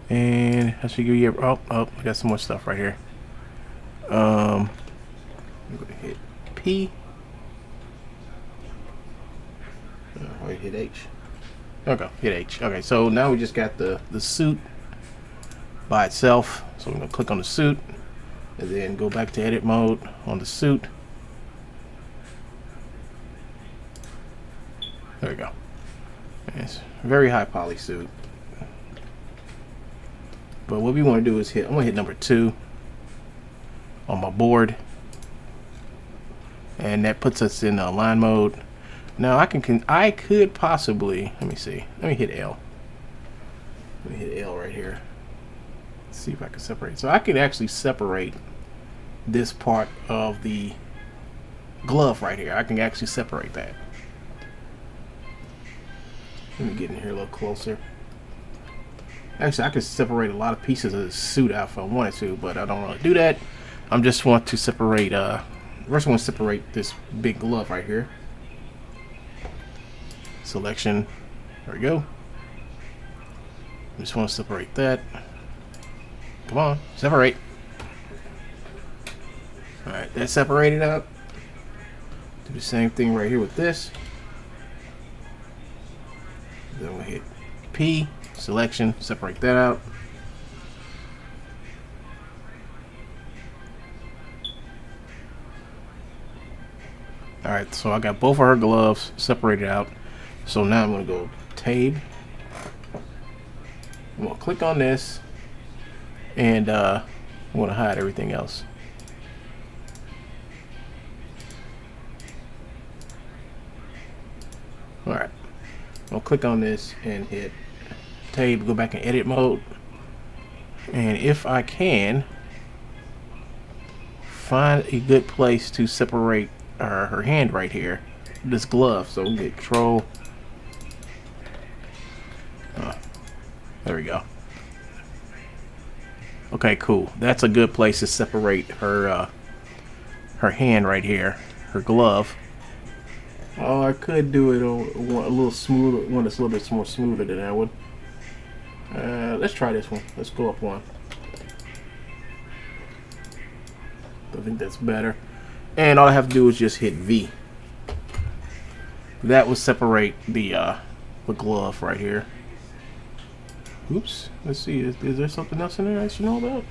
Speaker 9: and I should give you I got some more stuff right here. I'm going to hit P. Wait, hit H. Okay, hit H. Okay, so now we just got the suit by itself. So I'm gonna click on the suit and then go back to edit mode on the suit. There we go. And it's a very high poly suit. But what we want to do is I'm gonna hit number 2 on my board, and that puts us in align mode. Now I could possibly, let me see. Let me hit L. Let me hit L right here. Let's see if I can separate. So I can actually separate this part of the glove right here. I can actually separate that. Let me get in here a little closer. Actually, I could separate a lot of pieces of the suit out if I wanted to, but I don't want to do that. I just want to separate, first I want to separate this big glove right here. Selection, there we go. I just want to separate that. Come on, separate. Alright, that's separated out. Do the same thing right here with this. Then we'll hit P, selection, separate that out. Alright, so I got both of her gloves separated out. So now I'm going to go Tab. I'm going to click on this, and I'm going to hide everything else. Alright, I'll click on this and hit Tab, go back in edit mode, and if I can find a good place to separate her hand right here, this glove. So we get Control. There we go. Okay, cool. That's a good place to separate her her hand right here, her glove. Oh, I could do it on a little smoother, one that's a little bit more smoother than that one. Let's try this one. Let's go up one. I think that's better. And all I have to do is just hit V. That will separate the glove right here. Oops. Let's see. Is there something else in there I should know about?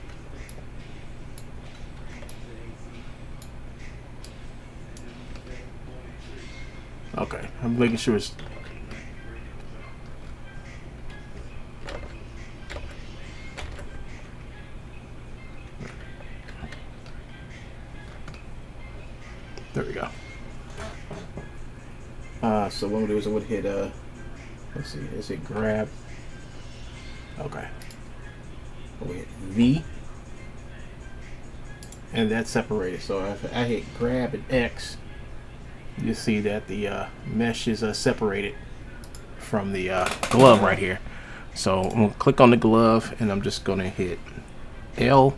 Speaker 9: Okay. I'm making sure it's... There we go. So what I'm gonna do is I would hit let's see, is it grab? Okay. We hit V, and that's separated. So if I hit grab and X, you see that the mesh is separated from the glove right here. So I'm gonna click on the glove, and I'm just gonna hit L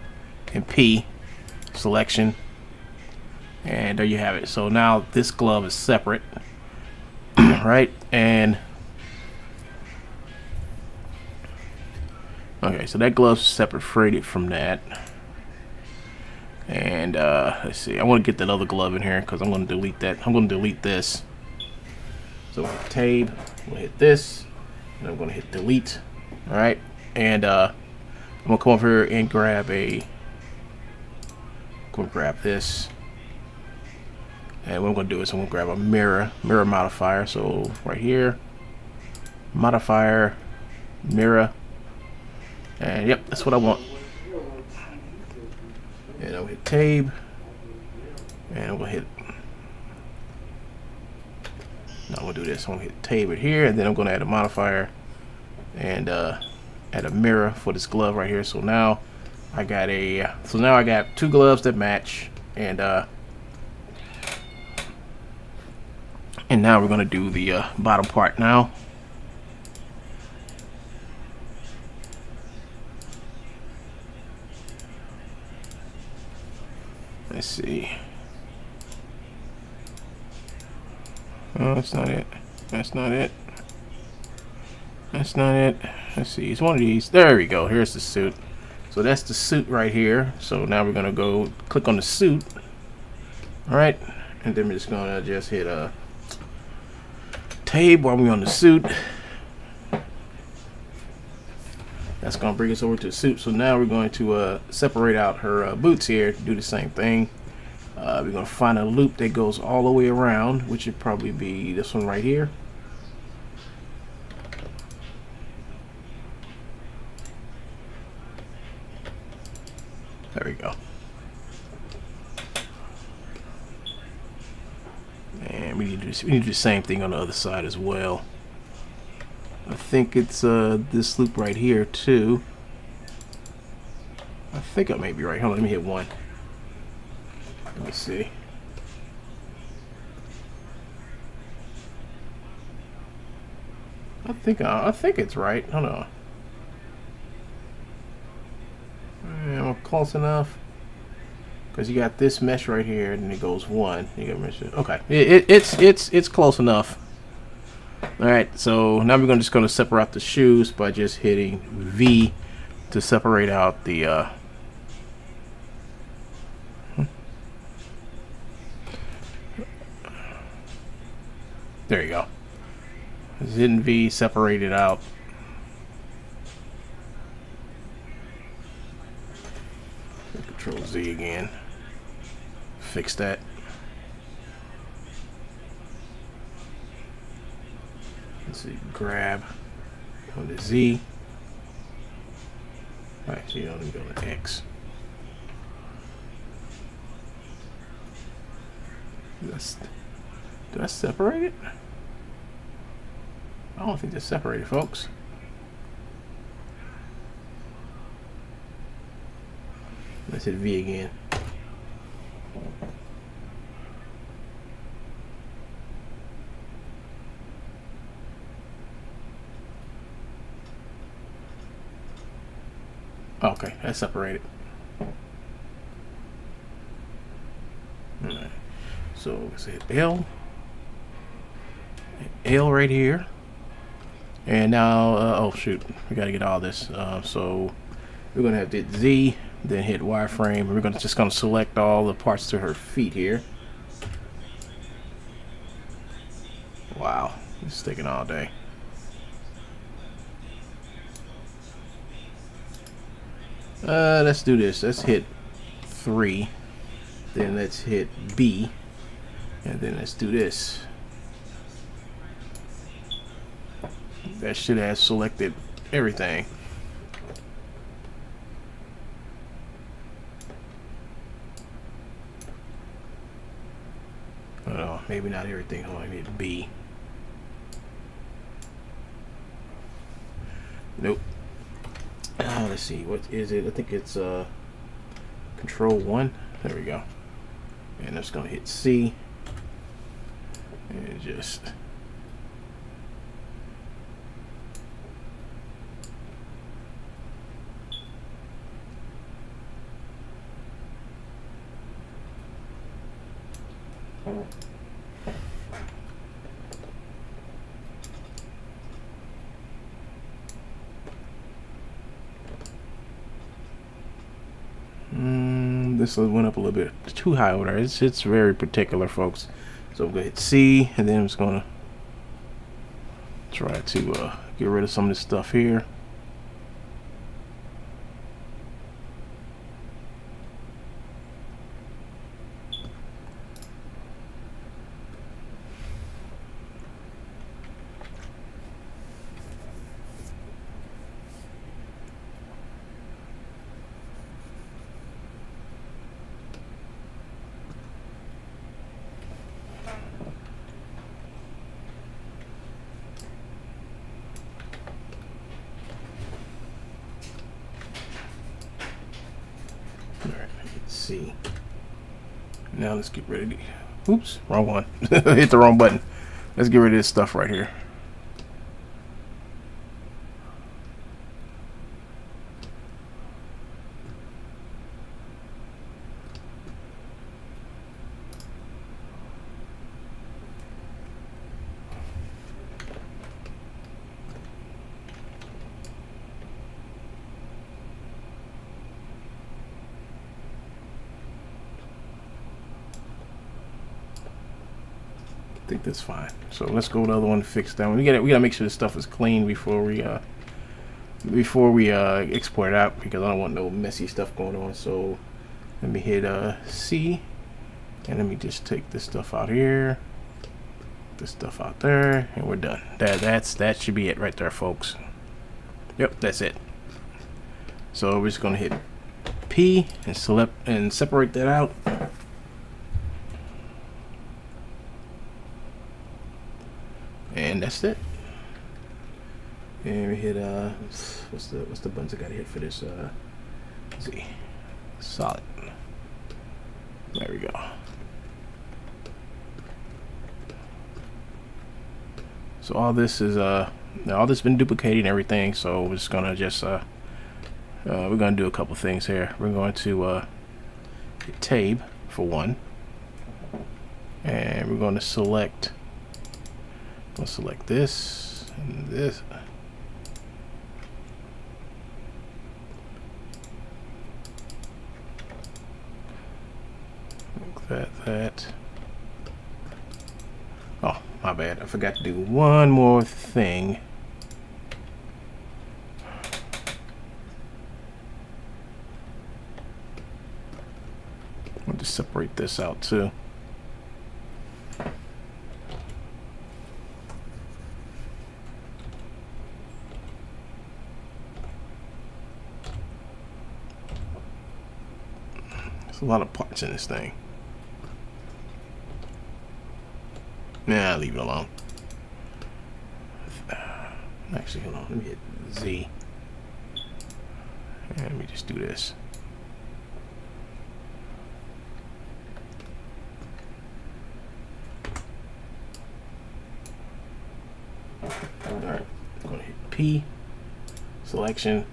Speaker 9: and P, selection. And there you have it. So now this glove is separate, right? And Okay, so that glove's separated from that. And let's see, I want to get that other glove in here because I'm going to delete that. I'm going to delete this. So tab, I'm going to hit this, and I'm going to hit delete. All right, and I'm going to come over here and grab this. And what I'm going to do is I'm going to grab a mirror modifier. So right here, modifier, mirror, and yep, that's what I want. And I'll hit tab, and I'm going to hit. Now I'm going to do this. I'm going to hit tab it here, and then I'm going to add a modifier and add a mirror for this glove right here. So now I got two gloves that match, and now we're going to do the bottom part now. Let's see. Oh, that's not it. That's not it. That's not it. Let's see. It's one of these. There we go. Here's the suit. So that's the suit right here. So now we're gonna go click on the suit. All right, and then we're just gonna hit a tab while we're on the suit. That's gonna bring us over to the suit. So now we're going to separate out her boots here to do the same thing. We're gonna find a loop that goes all the way around, which would probably be this one right here. There we go. And we need to do the same thing on the other side as well. I think it's this loop right here too. I think I may be right. Hold on, let me hit one. Let me see. I think it's right. Hold on. Am I close enough? Because you got this mesh right here, and it goes one. You got mesh. Okay, it's close enough. All right, so now we're just gonna separate the shoes by just hitting V to separate out the. There you go. Just hitting V, separate it out. Control Z again. Fix that. Let's see, grab on the Z. Actually, let me go to X. Did I separate it? I don't think they're separated, folks. Let's hit V again. Okay, that's separated. Alright. So let's hit L. L right here. And now, oh shoot, we gotta get all this. So we're gonna have to hit Z, then hit wireframe. We're just gonna select all the parts to her feet here. Wow, it's taking all day. Let's do this. Let's hit 3, then let's hit B, and then let's do this. That should have selected everything. Oh, maybe not everything. Oh, I need B. Nope. Let's see. What is it? I think it's Control 1. There we go. And that's gonna hit C. And just. This one went up a little bit too high over there. It's very particular, folks. So I'm gonna hit C, and then I'm just gonna try to get rid of some of this stuff here. See. Now let's get rid of the. Oops, wrong one. Hit the wrong button. Let's get rid of this stuff right here. I think that's fine. So let's go with the other one to fix that one. We gotta make sure this stuff is clean before we export it out, because I don't want no messy stuff going on. So let me hit C, and let me just take this stuff out here, this stuff out there, and we're done. That should be it right there, folks. Yep, that's it. So we're just gonna hit P and select and separate that out. And that's it. And we hit what's the buttons I gotta hit for this? Z. Solid. There we go. So all this is all this been duplicating everything. So we're just gonna we're gonna do a couple things here. We're going to hit Tab for one, and we're going to select. I'll select this and this. Like that. Oh, my bad. I forgot to do one more thing. I'll just separate this out too. A lot of parts in this thing. Nah, leave it alone. Actually, hold on. Let me hit Z. And let me just do this. Alright, I'm gonna hit P. Selection.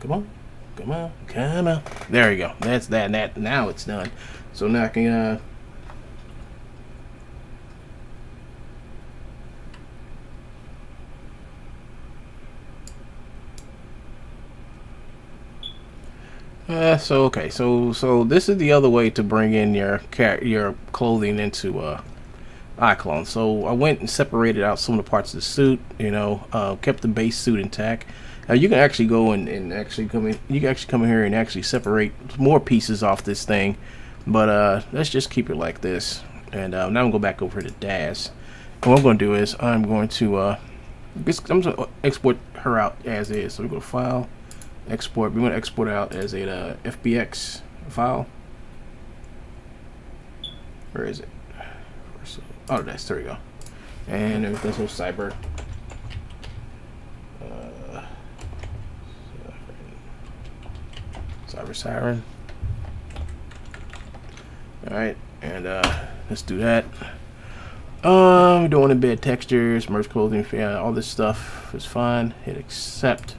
Speaker 9: Come on, come on, come on. There we go. That's that. Now it's done. So now I can so this is the other way to bring in your clothing into iClone. So I went and separated out some of the parts of the suit, kept the base suit intact. Now you can actually go and actually come in. You can actually come in here and actually separate more pieces off this thing, but let's just keep it like this. And now I'm gonna go back over to DAS. And what I'm gonna do is I'm going to export her out as is. So we go to File, Export. We want to export out as a FBX file. Where is it? Oh, there we go. And there's this whole cyber. Cyber Siren. Alright, and let's do that. We don't want to embed textures, merge clothing, all this stuff is fine. Hit accept.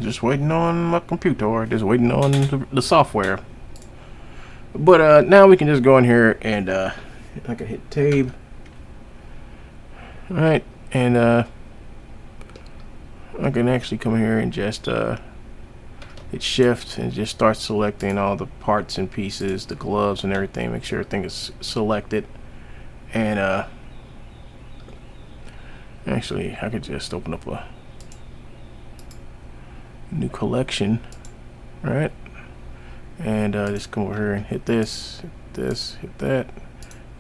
Speaker 9: Just waiting on my computer, just waiting on the software. But now we can just go in here and I can hit tab. All right, and I can actually come here and just hit shift and just start selecting all the parts and pieces, the gloves and everything. Make sure everything is selected. And actually I could just open up a new collection, right? And just come over here and hit this, hit this, hit that,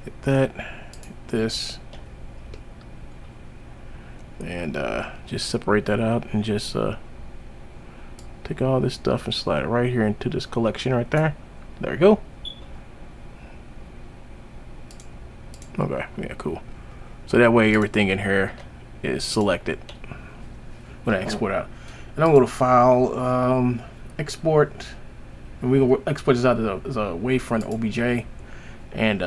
Speaker 9: hit that, hit this, and just separate that out and just take all this stuff and slide it right here into this collection right there. There we go. Okay, yeah, cool. So that way everything in here is selected when I export out. And I'm going to file, export, and we're going to export this out as a wavefront OBJ. And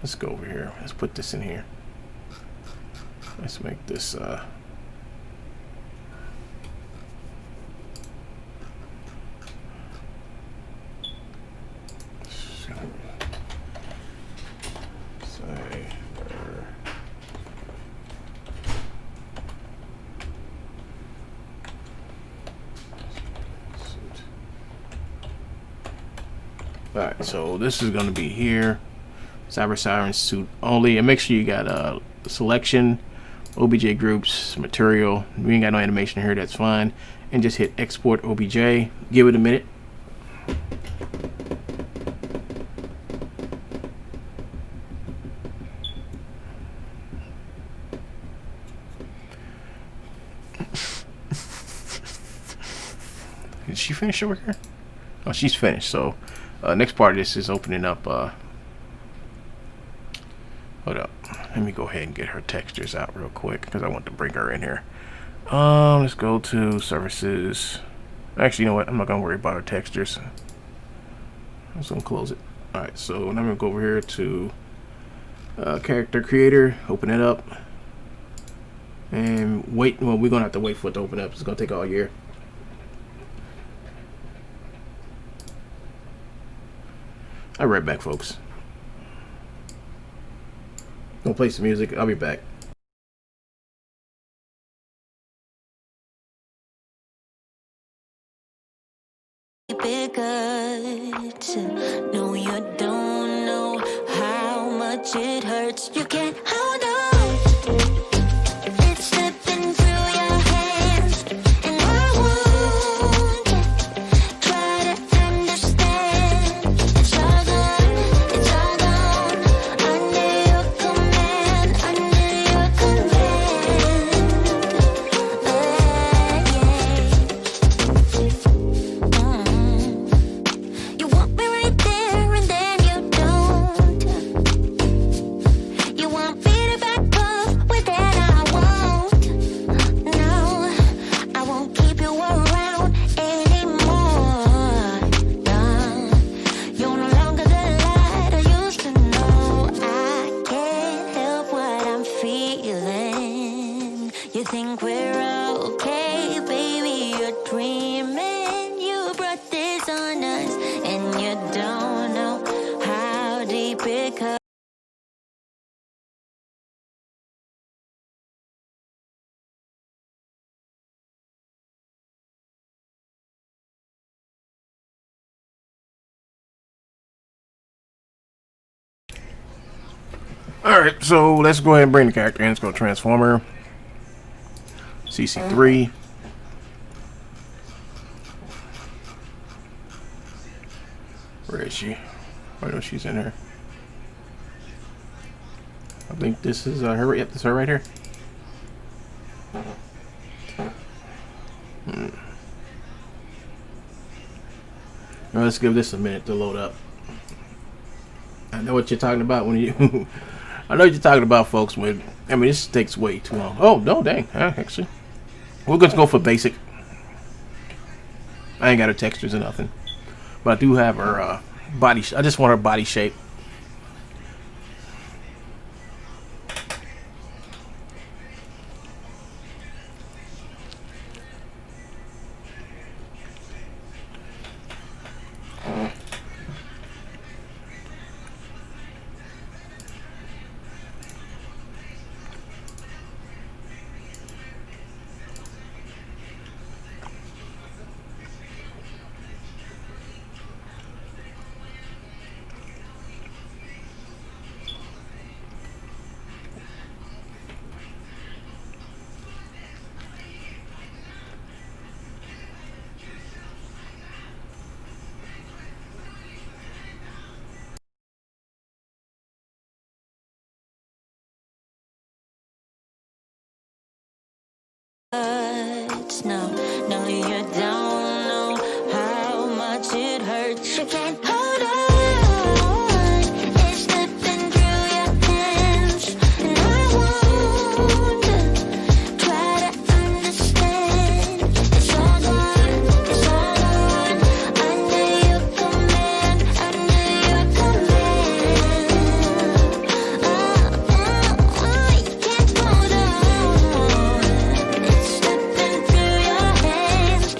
Speaker 9: let's go over here. Let's put this in here. Let's make this Alright, so this is going to be here. Cyber Siren suit only. And make sure you got selection, OBJ groups, material. We ain't got no animation here, that's fine. And just hit export OBJ. Give it a minute. Did she finish over here? Oh, she's finished. So next part of this is opening up hold up, let me go ahead and get her textures out real quick because I want to bring her in here. Let's go to services. Actually, you know what, I'm not gonna worry about her textures. I'm just gonna close it. Alright, so now I'm gonna go over here to character creator, open it up and wait. Well, we're gonna have to wait for it to open up. It's gonna take all year. I'll be right back, folks. Gonna play some music. I'll be back.
Speaker 8: Because no, you don't know how much it hurts. You can't hold on. It's slipping through your hands, and I won't try to understand. It's all gone under your command, under your command. You want me right there and then you don't. You want me to back up, well then I won't. No, I won't keep you around anymore. No, you're no longer the light I used to know. I can't help what I'm feeling. You think we're okay, baby, you're dreaming. You brought this on us, and you don't know how deep it cuts.
Speaker 9: Alright, so let's go ahead and bring the character in. Let's go Transformer. CC3. Where is she? I know she's in here. I think this is her. Yep, this is her right here. Well, let's give this a minute to load up. I know what you're talking about when you. I know what you're talking about, folks. When I mean, this takes way too long. Oh no, dang! Actually, we're going to go for basic. I ain't got her textures or nothing, but I do have her body. I just want her body shape.
Speaker 8: hurts now. No, you don't know how much it hurts. You can't hold on. It's slipping through your hands, and I won't try to understand. It's all gone, it's all gone. Under your command, under your command. You can't hold on. It's slipping through your hands.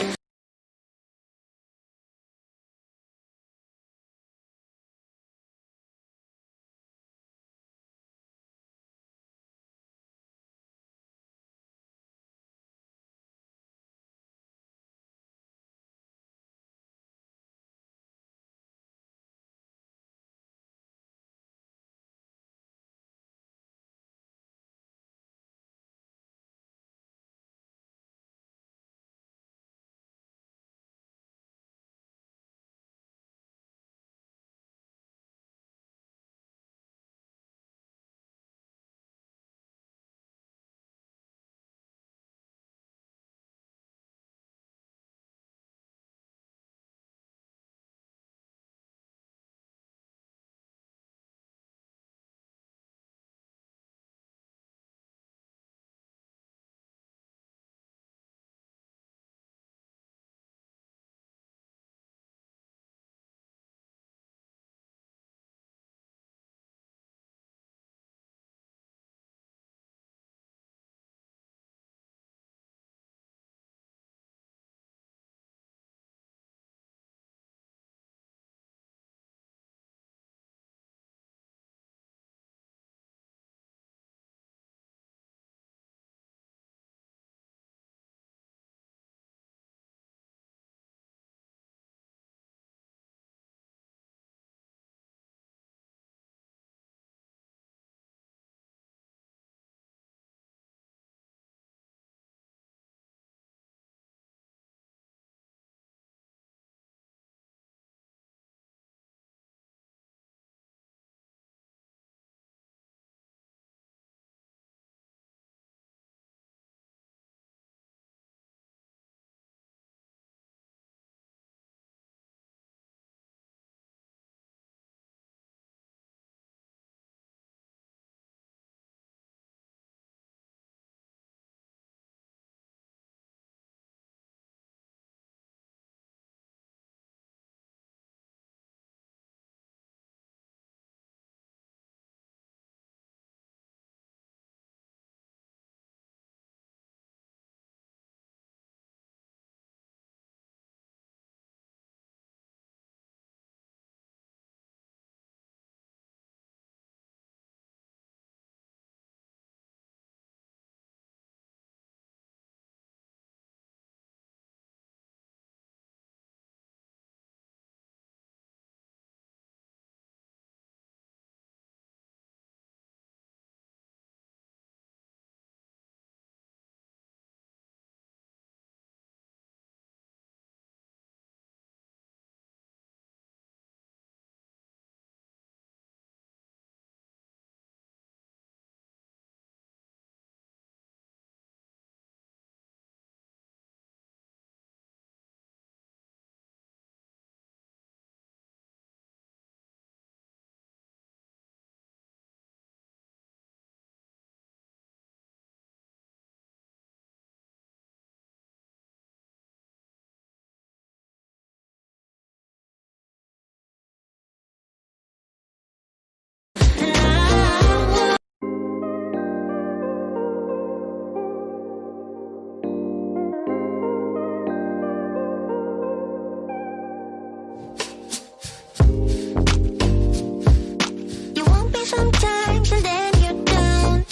Speaker 8: You want me sometimes and then you don't.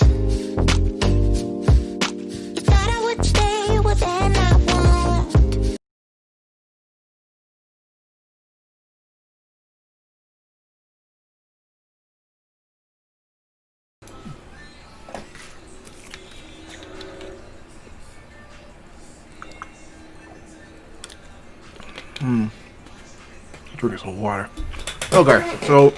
Speaker 8: You thought I would stay, well then I won't.
Speaker 9: Drinking some water. Okay, so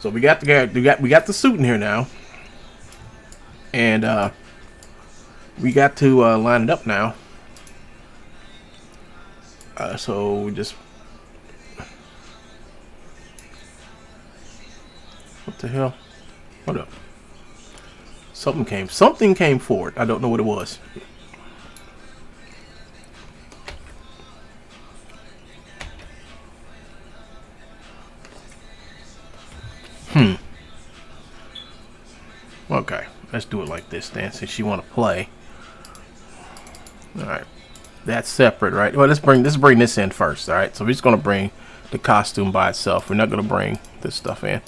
Speaker 9: we got the suit in here now, and we got to line it up now. So we just, what the hell? Hold up. Something came forward. I don't know what it was. Okay, let's do it like this then, since you want to play. All right, that's separate, right? Well, let's bring this in first. All right, so we're just gonna bring the costume by itself. We're not gonna bring this stuff in.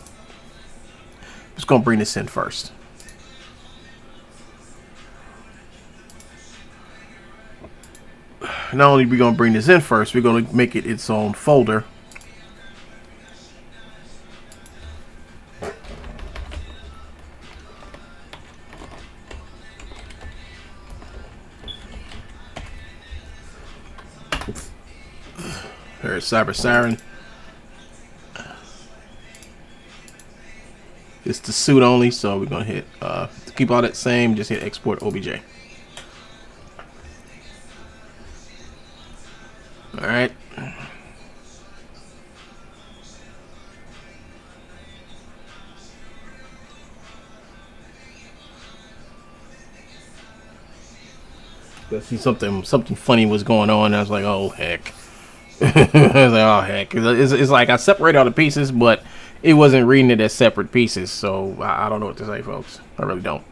Speaker 9: Just gonna bring this in first. Not only are we gonna bring this in first, we're gonna make it its own folder. There's Cyber Siren. It's the suit only, so we're gonna hit to keep all that same, just hit export OBJ. Alright. I see something funny was going on. I was like, oh heck. I was like, oh heck. It's like I separated all the pieces, but it wasn't reading it as separate pieces. So I don't know what to say, folks. I really don't.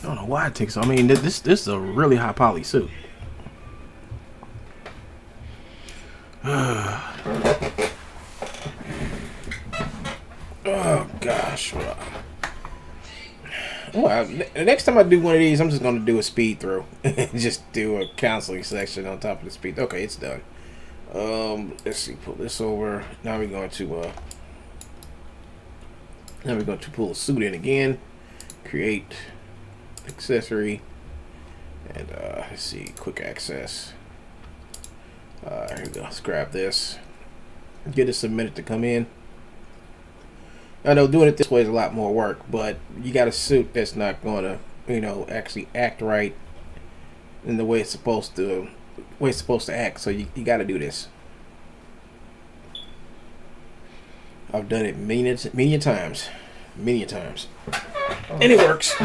Speaker 9: I don't know why it takes. I mean, this is a really high poly suit. Oh gosh. Well, the next time I do one of these, I'm just gonna do a speed through. Just do a counseling section on top of the speed. Okay, it's done. Let's see. Pull this over. Now we're going to pull a suit in again. Create accessory, and let's see. Quick access. Here we go. Let's grab this. Get us a minute to come in. I know doing it this way is a lot more work, but you got a suit that's not going to, actually act right in the way it's supposed to, act. So you got to do this. I've done it many times, and it works.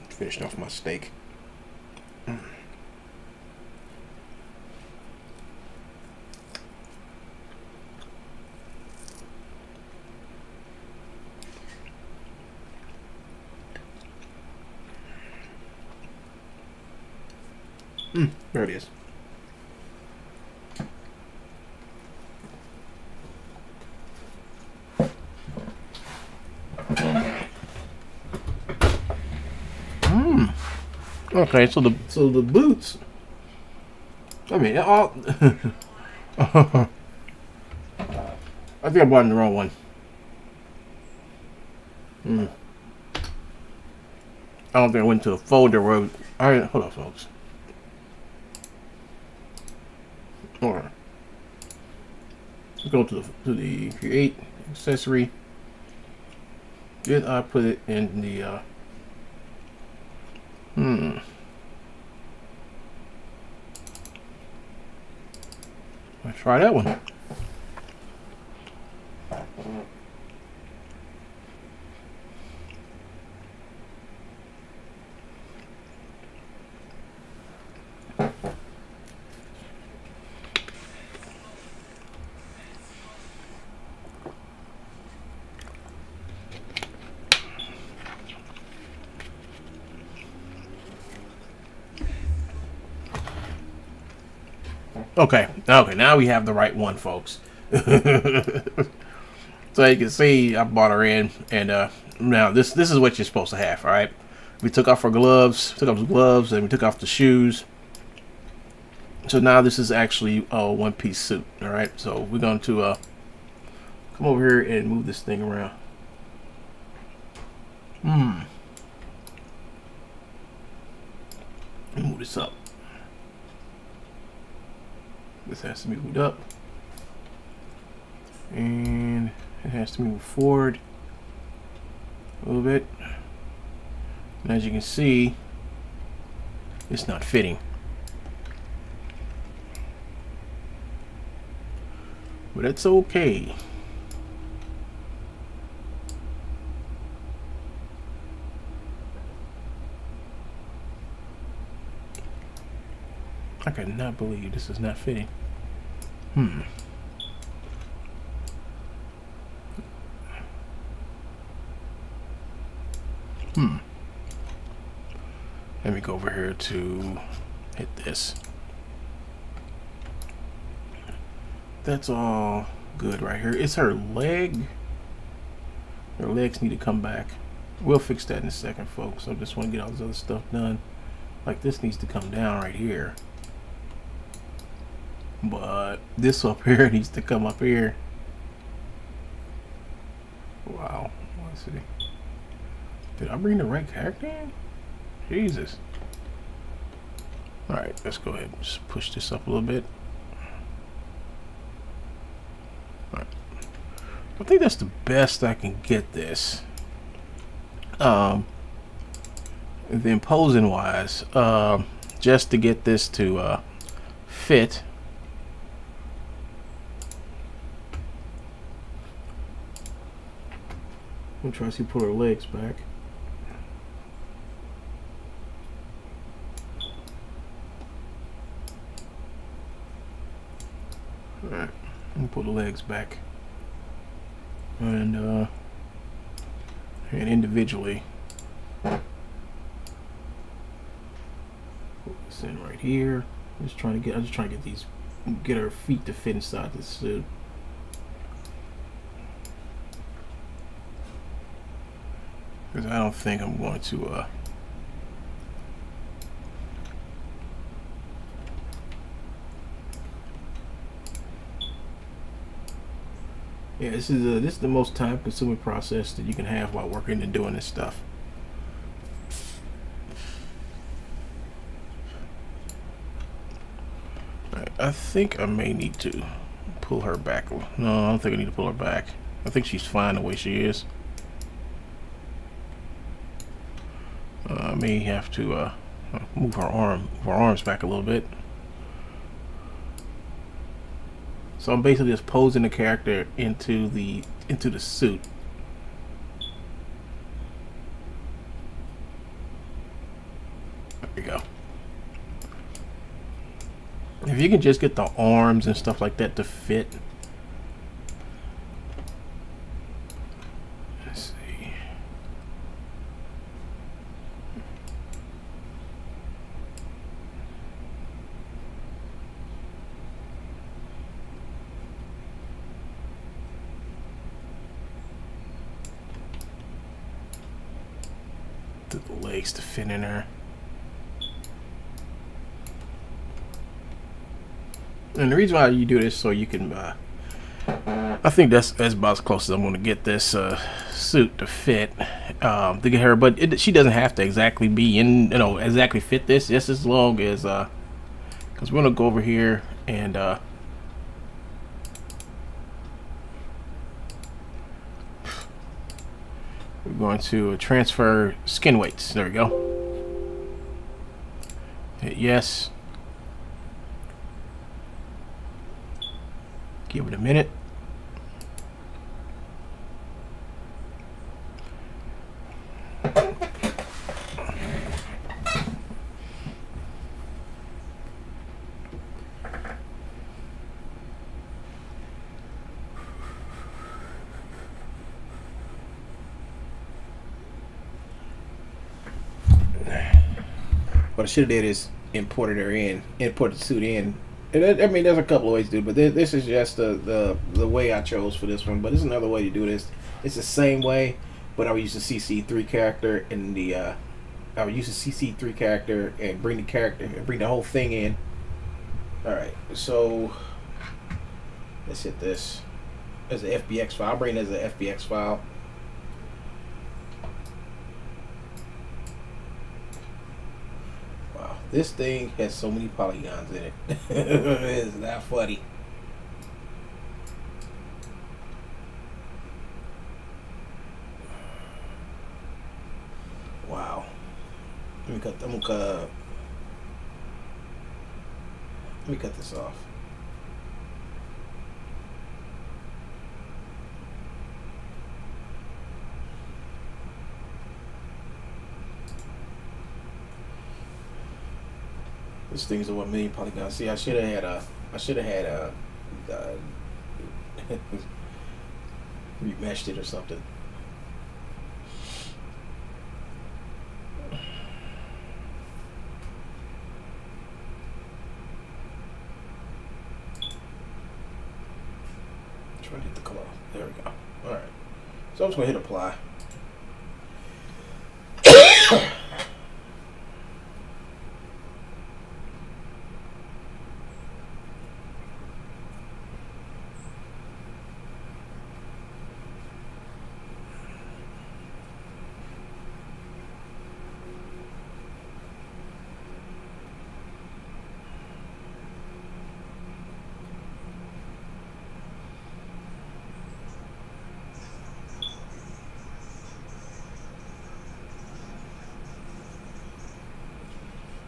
Speaker 9: Finished off my steak. There it is. Okay, so the boots. I mean, all. I think I bought the wrong one. I don't think I went to a folder where. Hold on, folks. All right. Let's go to the create accessory. Did I put it in the? Let's try that one. Okay, now we have the right one, folks. So you can see I bought her in, and now this is what you're supposed to have. All right, we took off our gloves, and we took off the shoes. So now this is actually a one-piece suit. All right, so we're going to come over here and move this thing around. Move this up. This has to be moved up. And it has to move forward a little bit. And as you can see, it's not fitting. But it's okay. I cannot believe this is not fitting. Let me go over here to hit this. That's all good right here. It's her leg. Her legs need to come back. We'll fix that in a second, folks. I just want to get all this other stuff done. Like this needs to come down right here. But this up here needs to come up here. Wow. Let's see. Did I bring the right character in? Jesus. Alright, let's go ahead and just push this up a little bit. Alright. I think that's the best I can get this. And then posing wise, just to get this to fit. I'm trying to see, pull her legs back. Alright, pull the legs back. And individually put this in right here. I'm just trying to get her feet to fit inside the suit. Because I don't think I'm going to yeah, this is the most time consuming process that you can have while working and doing this stuff. Right, I think I may need to pull her back. No, I don't think I need to pull her back. I think she's fine the way she is. I may have to move her arms back a little bit. So I'm basically just posing the character into the suit. There we go. If you can just get the arms and stuff like that to fit. Let's see. The legs to fit in her. And the reason why you do this so you can I think that's about as close as I'm going to get this suit to fit to get her, but she doesn't have to exactly be in, exactly fit this, just as long as because we're going to go over here and we're going to transfer skin weights. There we go. Hit yes. Give it a minute. What I should have did is imported the suit in. And I mean, there's a couple of ways to do it, but this is just the way I chose for this one. But there's another way to do this. It's the same way, but I would use the CC3 character and bring the whole thing in. All right, so let's hit this as an FBX file. I'll bring it as an FBX file. This thing has so many polygons in it. It's not funny. Wow. Let me cut this off. This thing's a 1 million polygons. See, I should have had remeshed it or something. Try to hit the cloth. There we go. All right. So I'm just gonna hit apply.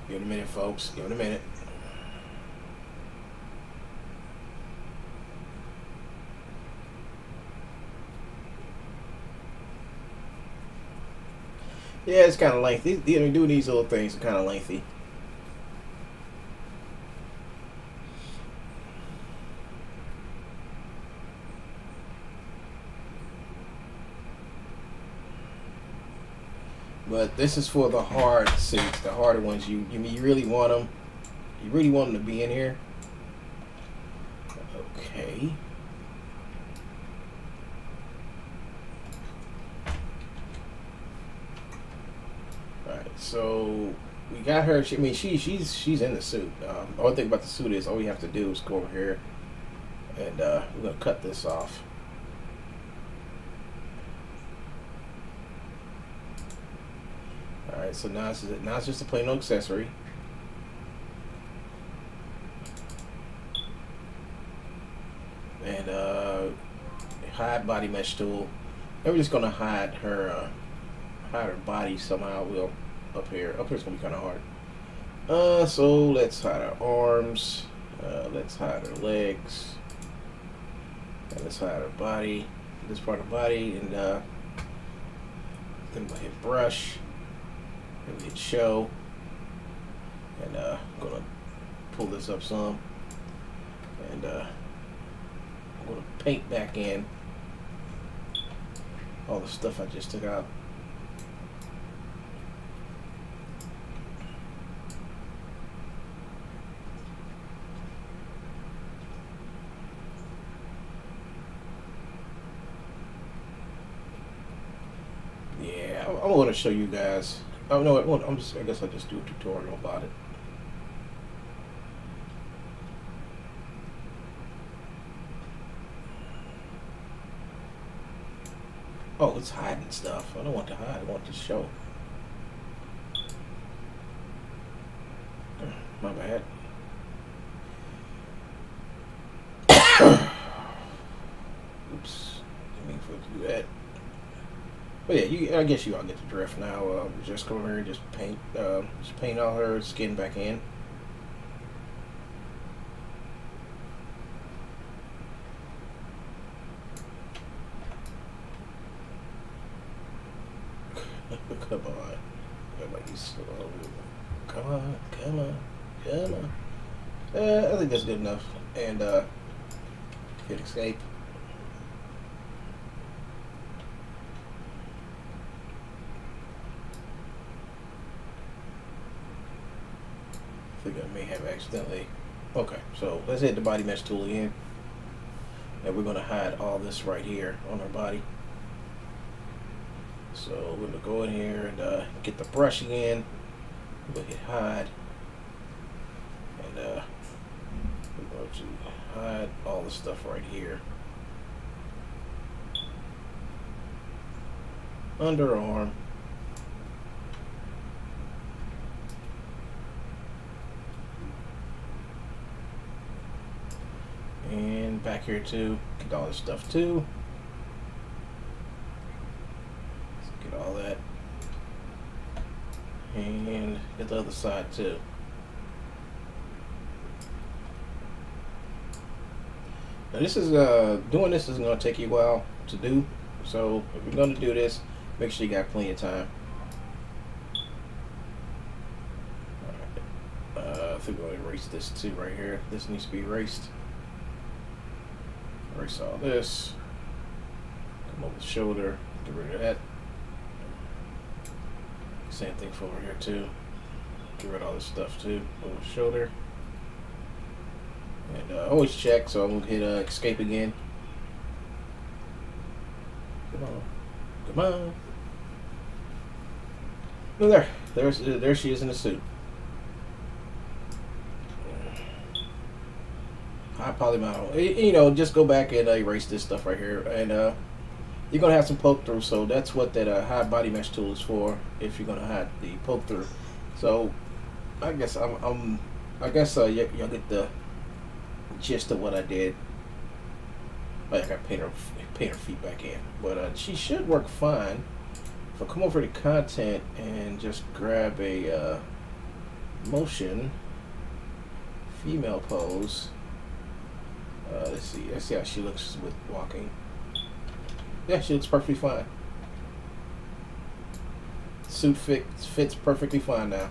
Speaker 9: Give it a minute, folks. Give it a minute. Yeah, it's kind of lengthy. Doing these little things are kind of lengthy. But this is for the hard suits, the harder ones. You really want them. You really want them to be in here. Okay. All right. So we got her. She's in the suit. The only thing about the suit is all we have to do is go over here, and we're gonna cut this off. Alright, so now it's just a plain old accessory. And hide body mesh tool. And we're just gonna hide her body somehow. We'll up here. Up here's gonna be kinda hard. So let's hide our arms. Let's hide her legs. And let's hide her body. This part of the body, and then we'll hit brush. And we hit show, and I'm gonna pull this up some, and I'm gonna paint back in all the stuff I just took out. Yeah, I want to show you guys. Oh no! I guess I'll just do a tutorial about it. Oh, it's hiding stuff. I don't want to hide. I want to show. My bad. Oops! Didn't mean for it to do that. But yeah, I guess you all get the drift now. Just go over here and just paint all her skin back in. Come on. Everybody's slow. Come on, come on, come on. I think that's good enough. And hit escape. I think I may have accidentally. Okay, so let's hit the body mesh tool again. And we're going to hide all this right here on our body. So we're going to go in here and get the brush again. We'll hit hide. And we're going to hide all the stuff right here. Underarm. And back here too, get all this stuff too. Let's get all that. And get the other side too. Now this is doing this is going to take you a while to do, so if you're going to do this, make sure you got plenty of time. I think we'll erase this too right here. This needs to be erased. Erase all this. Come over the shoulder. Get rid of that. Same thing for over here too. Get rid of all this stuff too. Over the shoulder. And always check, so I'm gonna hit escape again. Come on, come on. Look there she is in the suit. High poly model. You know, just go back and erase this stuff right here, and you're gonna have some poke through. So that's what that high body mesh tool is for. If you're gonna have the poke through, so I guess I guess y'all get the gist of what I did. Like I got paint her feet back in, but she should work fine. If I come over to content and just grab a motion female pose, let's see how she looks with walking. Yeah, she looks perfectly fine. Suit fits perfectly fine now.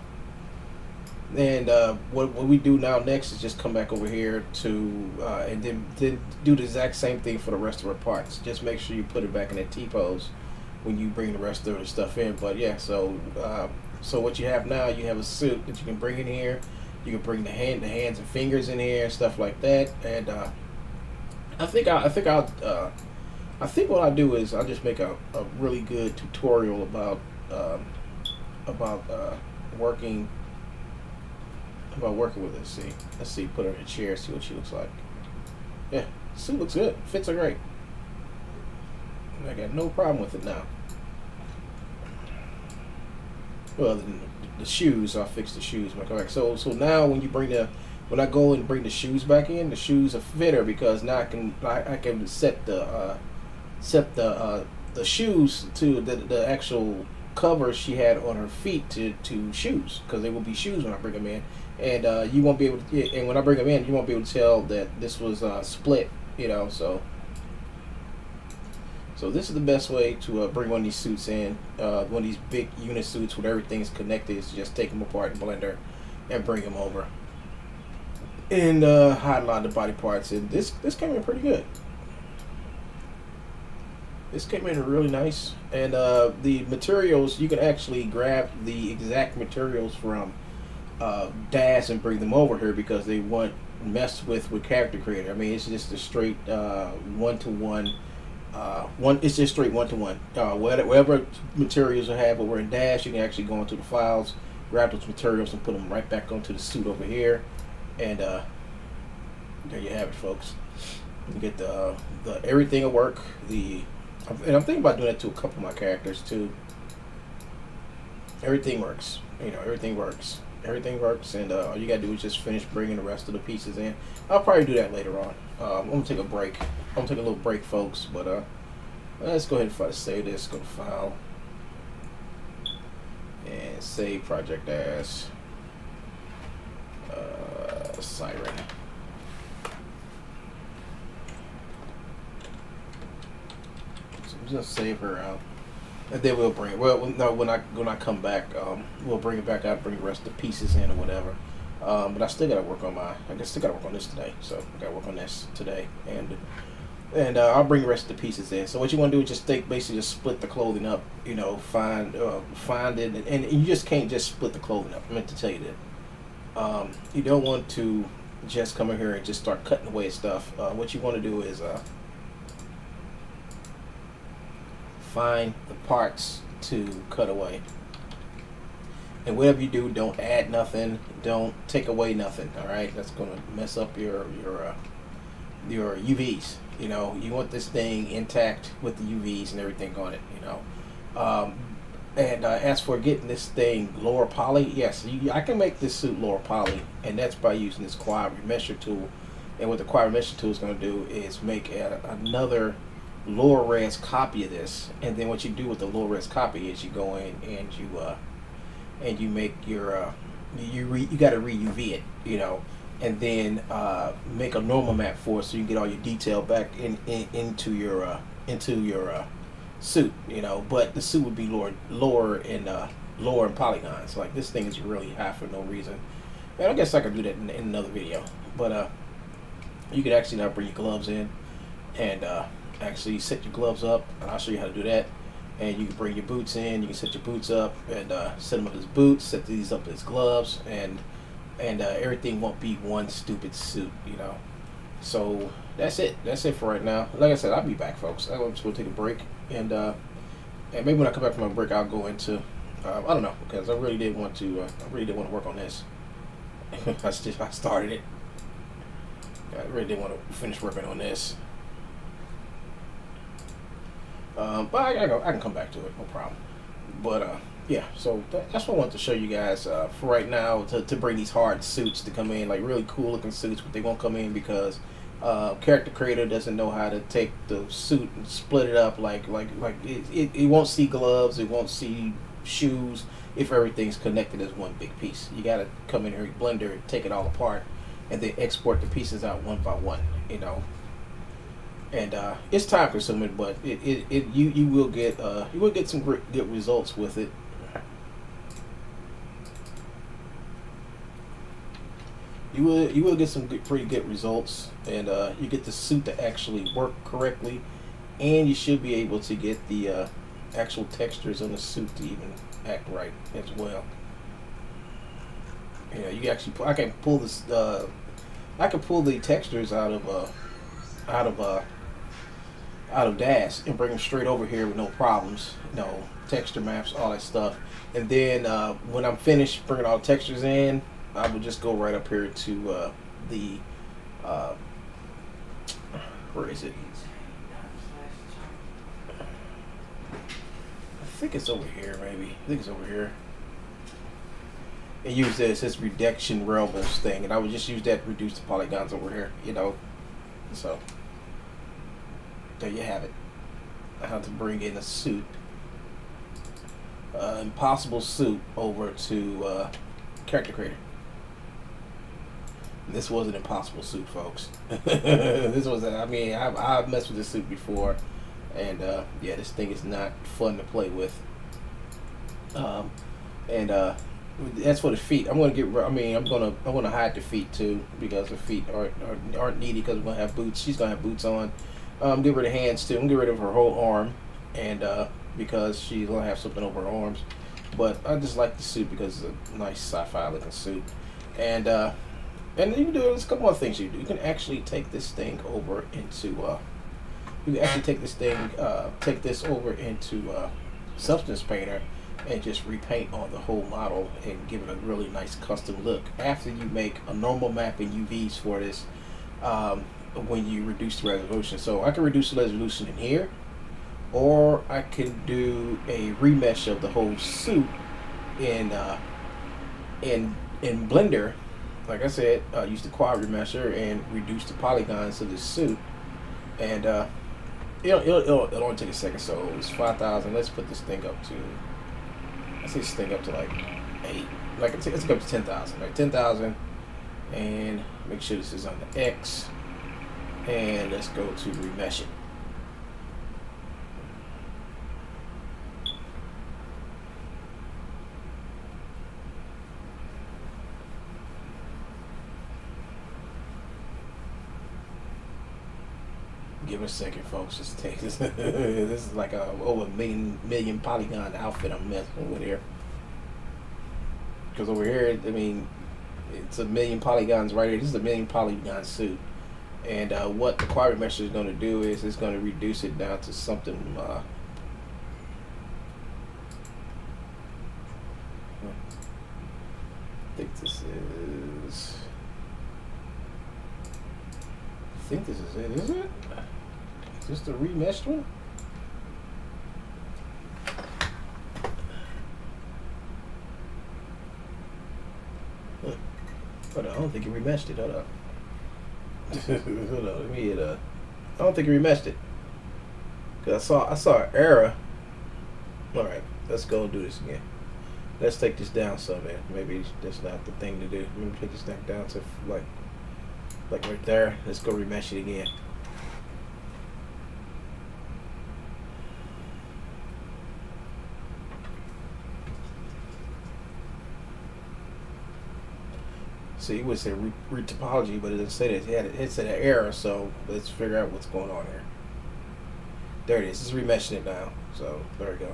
Speaker 9: And what we do now next is just come back over here to and then do the exact same thing for the rest of our parts. Just make sure you put it back in that T-pose when you bring the rest of the stuff in. But yeah, so what you have now, you have a suit that you can bring in here. You can bring the hands and fingers in here and stuff like that. And I think what I'll do is I'll just make a really good tutorial about working with this. Let's see, put her in a chair, see what she looks like. Yeah, suit looks good. Fits her great. I got no problem with it now. Well, the shoes, I'll fix the shoes when I come back. So now when I go and bring the shoes back in, the shoes are fitter because now I can set the shoes to the actual cover she had on her feet to shoes, because they will be shoes when I bring them in, and you won't be able to. And when I bring them in, you won't be able to tell that this was split. You know, so this is the best way to bring one of these suits in. One of these big unit suits where everything's connected is just take them apart in Blender and bring them over and hide a lot of the body parts. And this came in pretty good. This came in really nice, and the materials, you can actually grab the exact materials from DAS and bring them over here because they weren't messed with Character Creator. I mean, it's just a straight one-to-one. It's just straight one-to-one. Whatever materials I have over in DAS, you can actually go into the files, grab those materials, and put them right back onto the suit over here, and there you have it, folks. You get the everything will work. And I'm thinking about doing that to a couple of my characters too. Everything works. You know, everything works. Everything works, and all you gotta do is just finish bringing the rest of the pieces in. I'll probably do that later on. I'm gonna take a break. I'm gonna take a little break, folks. But let's go ahead and save this. Go to File and save Project as Siren. Just save her out, and then we'll bring it. Well, no, when I come back, we'll bring it back out, bring the rest of the pieces in or whatever. But I still gotta work on this today. So I gotta work on this today, and I'll bring the rest of the pieces in. So what you want to do is just basically just split the clothing up. You know, find it, and you just can't just split the clothing up. I meant to tell you that. You don't want to just come in here and just start cutting away stuff. What you want to do is find the parts to cut away, and whatever you do, don't add nothing, don't take away nothing. All right, that's gonna mess up your UVs. You know, you want this thing intact with the UVs and everything on it. You know, and as for getting this thing lower poly, yes, I can make this suit lower poly, and that's by using this quad remesher tool And what the quad remeshing tool is going to do is make another lower res copy of this. And then what you do with the lower res copy is you go in and you make your you got to re-UV it, you know, and then make a normal map for it so you get all your detail back into your suit, you know. But the suit would be lower in polygons. Like, this thing is really high for no reason. And I guess I could do that in another video. But you could actually now bring your gloves in and actually set your gloves up, and I'll show you how to do that. And you can bring your boots in. You can set your boots up and set them up as boots. Set these up as gloves, and everything won't be one stupid suit, you know. So that's it. That's it for right now. Like I said, I'll be back, folks. I'm just gonna take a break, and maybe when I come back from my break, I'll go into I don't know, because I really did want to work on this. I started it. I really did want to finish working on this. But I can come back to it, no problem. But yeah, so that's what I wanted to show you guys for right now, to bring these hard suits to come in, like really cool looking suits, but they won't come in because character creator doesn't know how to take the suit and split it up like it won't see gloves, it won't see shoes if everything's connected as one big piece. You gotta come in here, Blender, take it all apart, and then export the pieces out one by one, you know. And it's time consuming, but you will get some good results with it. You will get some pretty good results, and you get the suit to actually work correctly, and you should be able to get the actual textures on the suit to even act right as well. Yeah, you actually I can pull this. I can pull the textures out of DAS and bring them straight over here with no problems. You know, texture maps, all that stuff. And then when I'm finished bringing all the textures in, I would just go right up here to the where is it? I think it's over here, maybe. I think it's over here. And use this reduction rebels thing, and I would just use that to reduce the polygons over here, you know. So there you have it. How to bring in a suit, impossible suit, over to character creator. This was an impossible suit, folks. This was, I mean, I've messed with this suit before, and yeah, this thing is not fun to play with. And as for the feet, I'm gonna hide the feet too, because the feet aren't needed, because we're gonna have boots. She's gonna have boots on. Get rid of hands too. I'm gonna get rid of her whole arm, and because she's gonna have something over her arms. But I just like the suit because it's a nice sci-fi looking suit, and you can do, there's a couple more things you can do. You can actually take this thing over into take this over into Substance Painter, and just repaint on the whole model and give it a really nice custom look. After you make a normal map in UVs for this, when you reduce the resolution. So I can reduce the resolution in here, or I can do a remesh of the whole suit in Blender. Like I said, use the quad remesher and reduce the polygons of the suit, and it'll only take a second. So it's 5,000. Let's put this thing up to, let's say this thing up to like 8. Like let's go up to 10,000. Like 10,000, and make sure this is on the X, and let's go to remesh it. Give it a second, folks. Just take this. This is like a over million polygon outfit I'm messing with here. Because over here, I mean, it's a million polygons right here. This is a million polygon suit, and what the quad remesher is going to do is it's going to reduce it down to something. I think this is. I think this is it. Is it? Is this the remeshed one? But I don't think it remeshed it. Hold up. Hold on, let me hit I don't think it remeshed it. Cause I saw an error. All right, let's go and do this again. Let's take this down some, man. Maybe that's not the thing to do. Let me take this thing down to like right there. Let's go remesh it again. See, it would say retopology, but it didn't say that. It said an error, so let's figure out what's going on here. There it is. It's remeshing it now. So there we go.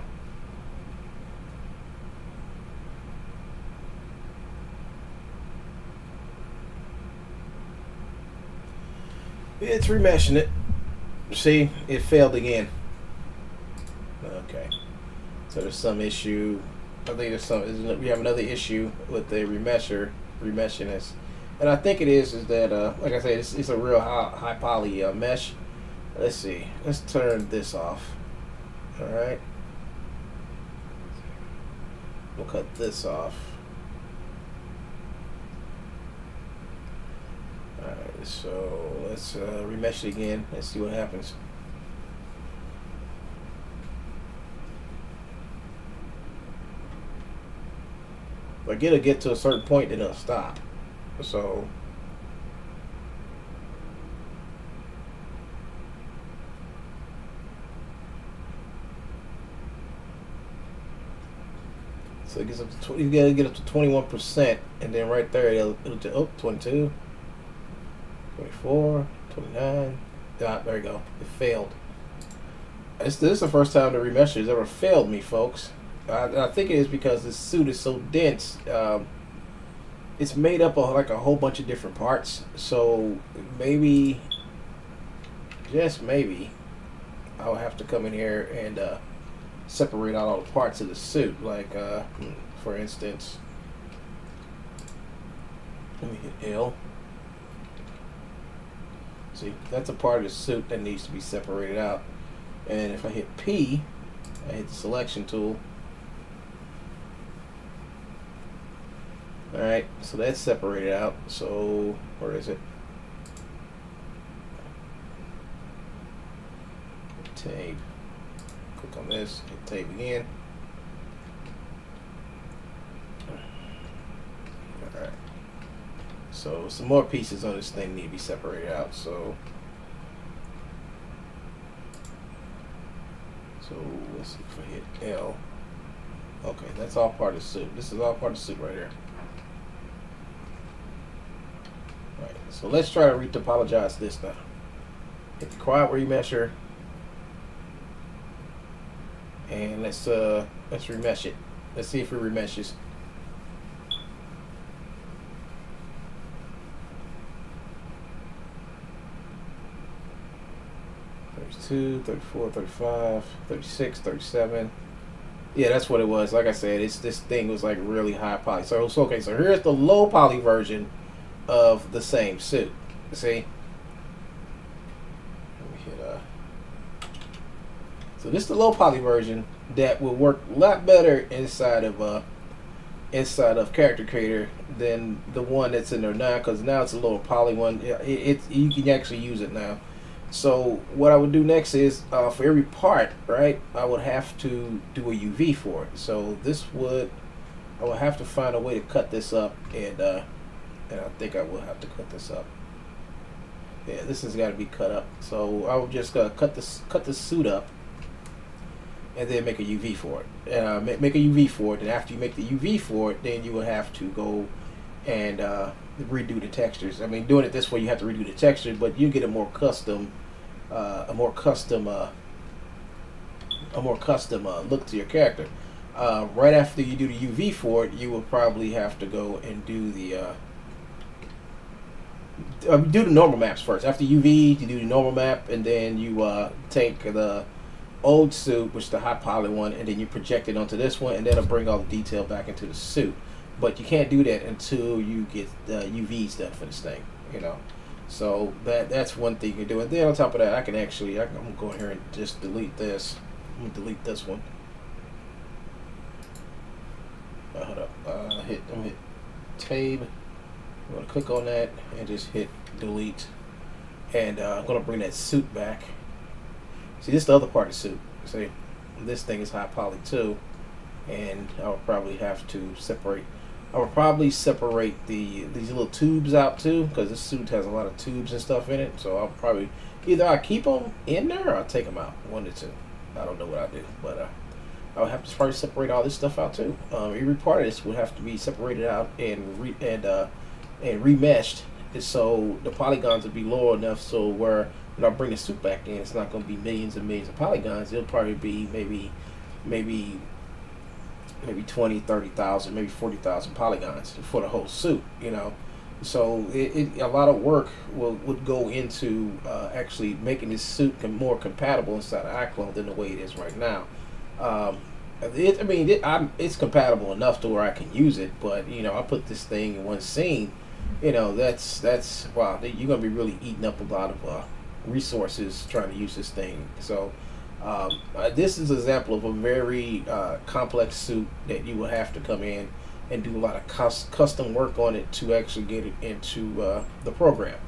Speaker 9: It's remeshing it. See, it failed again. Okay. So there's some issue. I think there's some. We have another issue with the remeshing this, and I think it is that like I said, it's a real high poly mesh. Let's see. Let's turn this off. All right. We'll cut this off. Alright, so let's remesh it again and see what happens. Like it'll get to a certain point, then it'll stop. So it gets up to you gotta get up to 21%, and then right there it'll 22. 24, 29. There you go. It failed. This is the first time the remesher has ever failed me, folks. I think it is because this suit is so dense. It's made up of like a whole bunch of different parts. So maybe, just maybe, I'll have to come in here and separate out all the parts of the suit. Like, for instance, let me hit L. See, that's a part of the suit that needs to be separated out. And if I hit P, I hit the selection tool. Alright, so that's separated out. So, where is it? Tape. Click on this, hit tape again. Alright. So some more pieces on this thing need to be separated out. So let's see if I hit L. Okay, that's all part of the suit. This is all part of the suit right here. Alright, so let's try to retopologize this now. Hit the quad remesher. And let's remesh it. Let's see if it remeshes. 32, 34, 35, 36, 37. Yeah, that's what it was. Like I said, this thing was like really high poly. So okay, so here's the low poly version of the same suit. See? Let me hit so this is the low poly version that will work a lot better inside of Character Creator than the one that's in there now, because now it's a lower poly one. You can actually use it now. So what I would do next is for every part, right, I would have to do a UV for it. So I would have to find a way to cut this up, and I think I will have to cut this up. Yeah, this has got to be cut up. So I would just cut the suit up, and then make a UV for it. Make a UV for it, and after you make the UV for it, then you will have to go and redo the textures. I mean, doing it this way, you have to redo the texture, but you get a more custom look to your character. Right after you do the UV for it, you will probably have to go and do the normal maps first. After UV, you do the normal map, and then you take the old suit, which is the high poly one, and then you project it onto this one, and that'll bring all the detail back into the suit. But you can't do that until you get the UVs done for this thing, you know. So that's one thing you can do. And then on top of that, I'm gonna go here and just delete this. I'm gonna delete this one. Hold up. I'm gonna hit tab. I'm gonna click on that and just hit delete. And I'm going to bring that suit back. See, this is the other part of the suit. See, this thing is high poly too. And I'll probably have to separate. I will probably separate these little tubes out too, because this suit has a lot of tubes and stuff in it. So I'll probably either I keep them in there or I'll take them out. One or two. I don't know what I'll do, but I'll have to probably separate all this stuff out too. Every part of this would have to be separated out and remeshed, so the polygons would be low enough so where when I bring the suit back in, it's not going to be millions and millions of polygons. It'll probably be maybe 20, 30,000, maybe 40,000 polygons for the whole suit, you know. So a lot of work would go into actually making this suit more compatible inside of iClone than the way it is right now. It's compatible enough to where I can use it, but you know, I put this thing in one scene. You know, that's wow. You're gonna be really eating up a lot of resources trying to use this thing. So. This is an example of a very complex suit that you will have to come in and do a lot of custom work on it to actually get it into the program,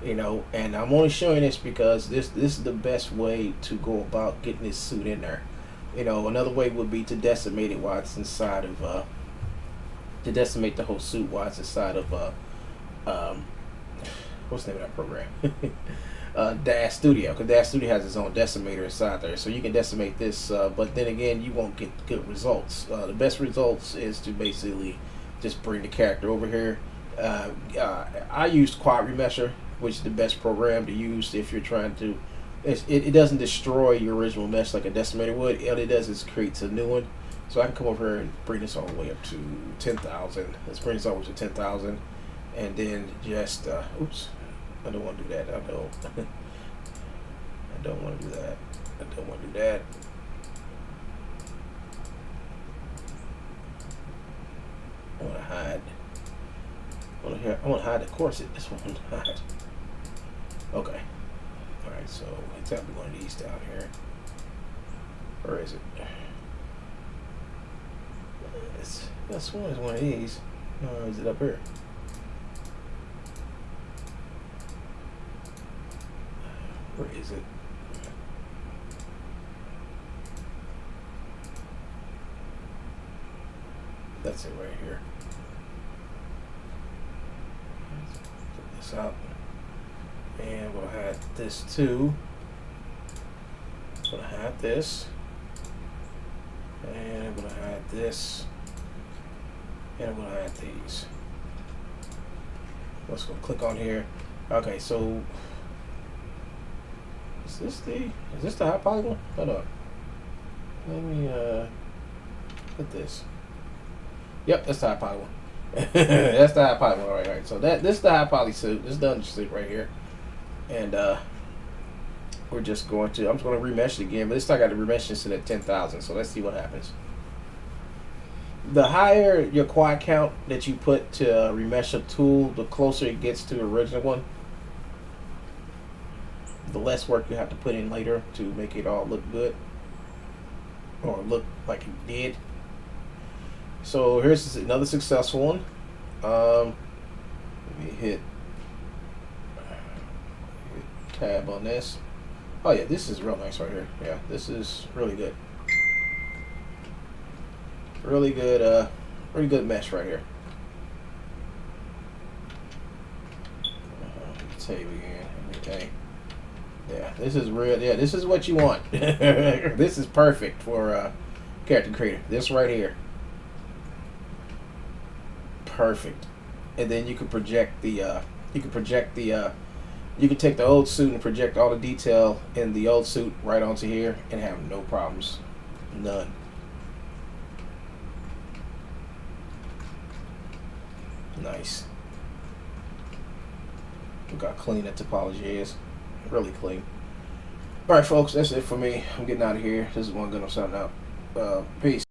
Speaker 9: you know. And I'm only showing this because this is the best way to go about getting this suit in there. You know, another way would be to decimate it while it's inside of to decimate the whole suit while it's inside of what's the name of that program? Dash Studio, because Dash Studio has its own decimator inside there, so you can decimate this, but then again, you won't get good results. The best results is to basically just bring the character over here. I used Quad Remesher, which is the best program to use if you're trying to. It doesn't destroy your original mesh like a decimator would. All it does is creates a new one. So I can come over here and bring this all the way up to 10,000. Let's bring this over to 10,000, and then just oops. I don't want to do that. I don't want to do that. I don't want to do that. I want to hide. I want to hide the corset. This one I want to hide. Okay. All right. So it's got to be one of these down here. Where is it? That's one is one of these. Or is it up here? Where is it? That's it right here. Let's put this out. And we'll hide this too. I'm gonna hide this. And I'm gonna hide this. And I'm gonna hide these. Let's go click on here. Okay, so is this the high poly one? Hold on. Let me put this. Yep, that's the high poly one. That's the high poly one, right. So this is the high poly suit. This is the undersuit right here. And we're just going to, I'm just going to remesh it again, but this time I got to remesh this at 10,000. So let's see what happens. The higher your quad count that you put to remesh a tool, the closer it gets to the original one. The less work you have to put in later to make it all look good or look like it did. So here's another successful one. Let me hit tab on this. Oh yeah, this is real nice right here. Yeah, this is really good. Really good mesh right here. Save again. Okay. Yeah, this is real. Yeah, this is what you want. This is perfect for character creator. This right here. Perfect. And then you can project the. You can take the old suit and project all the detail in the old suit right onto here and have no problems. None. Nice. Look how clean that topology is. Really clean. Alright folks, that's it for me. I'm getting out of here. This is one good on something out. Peace.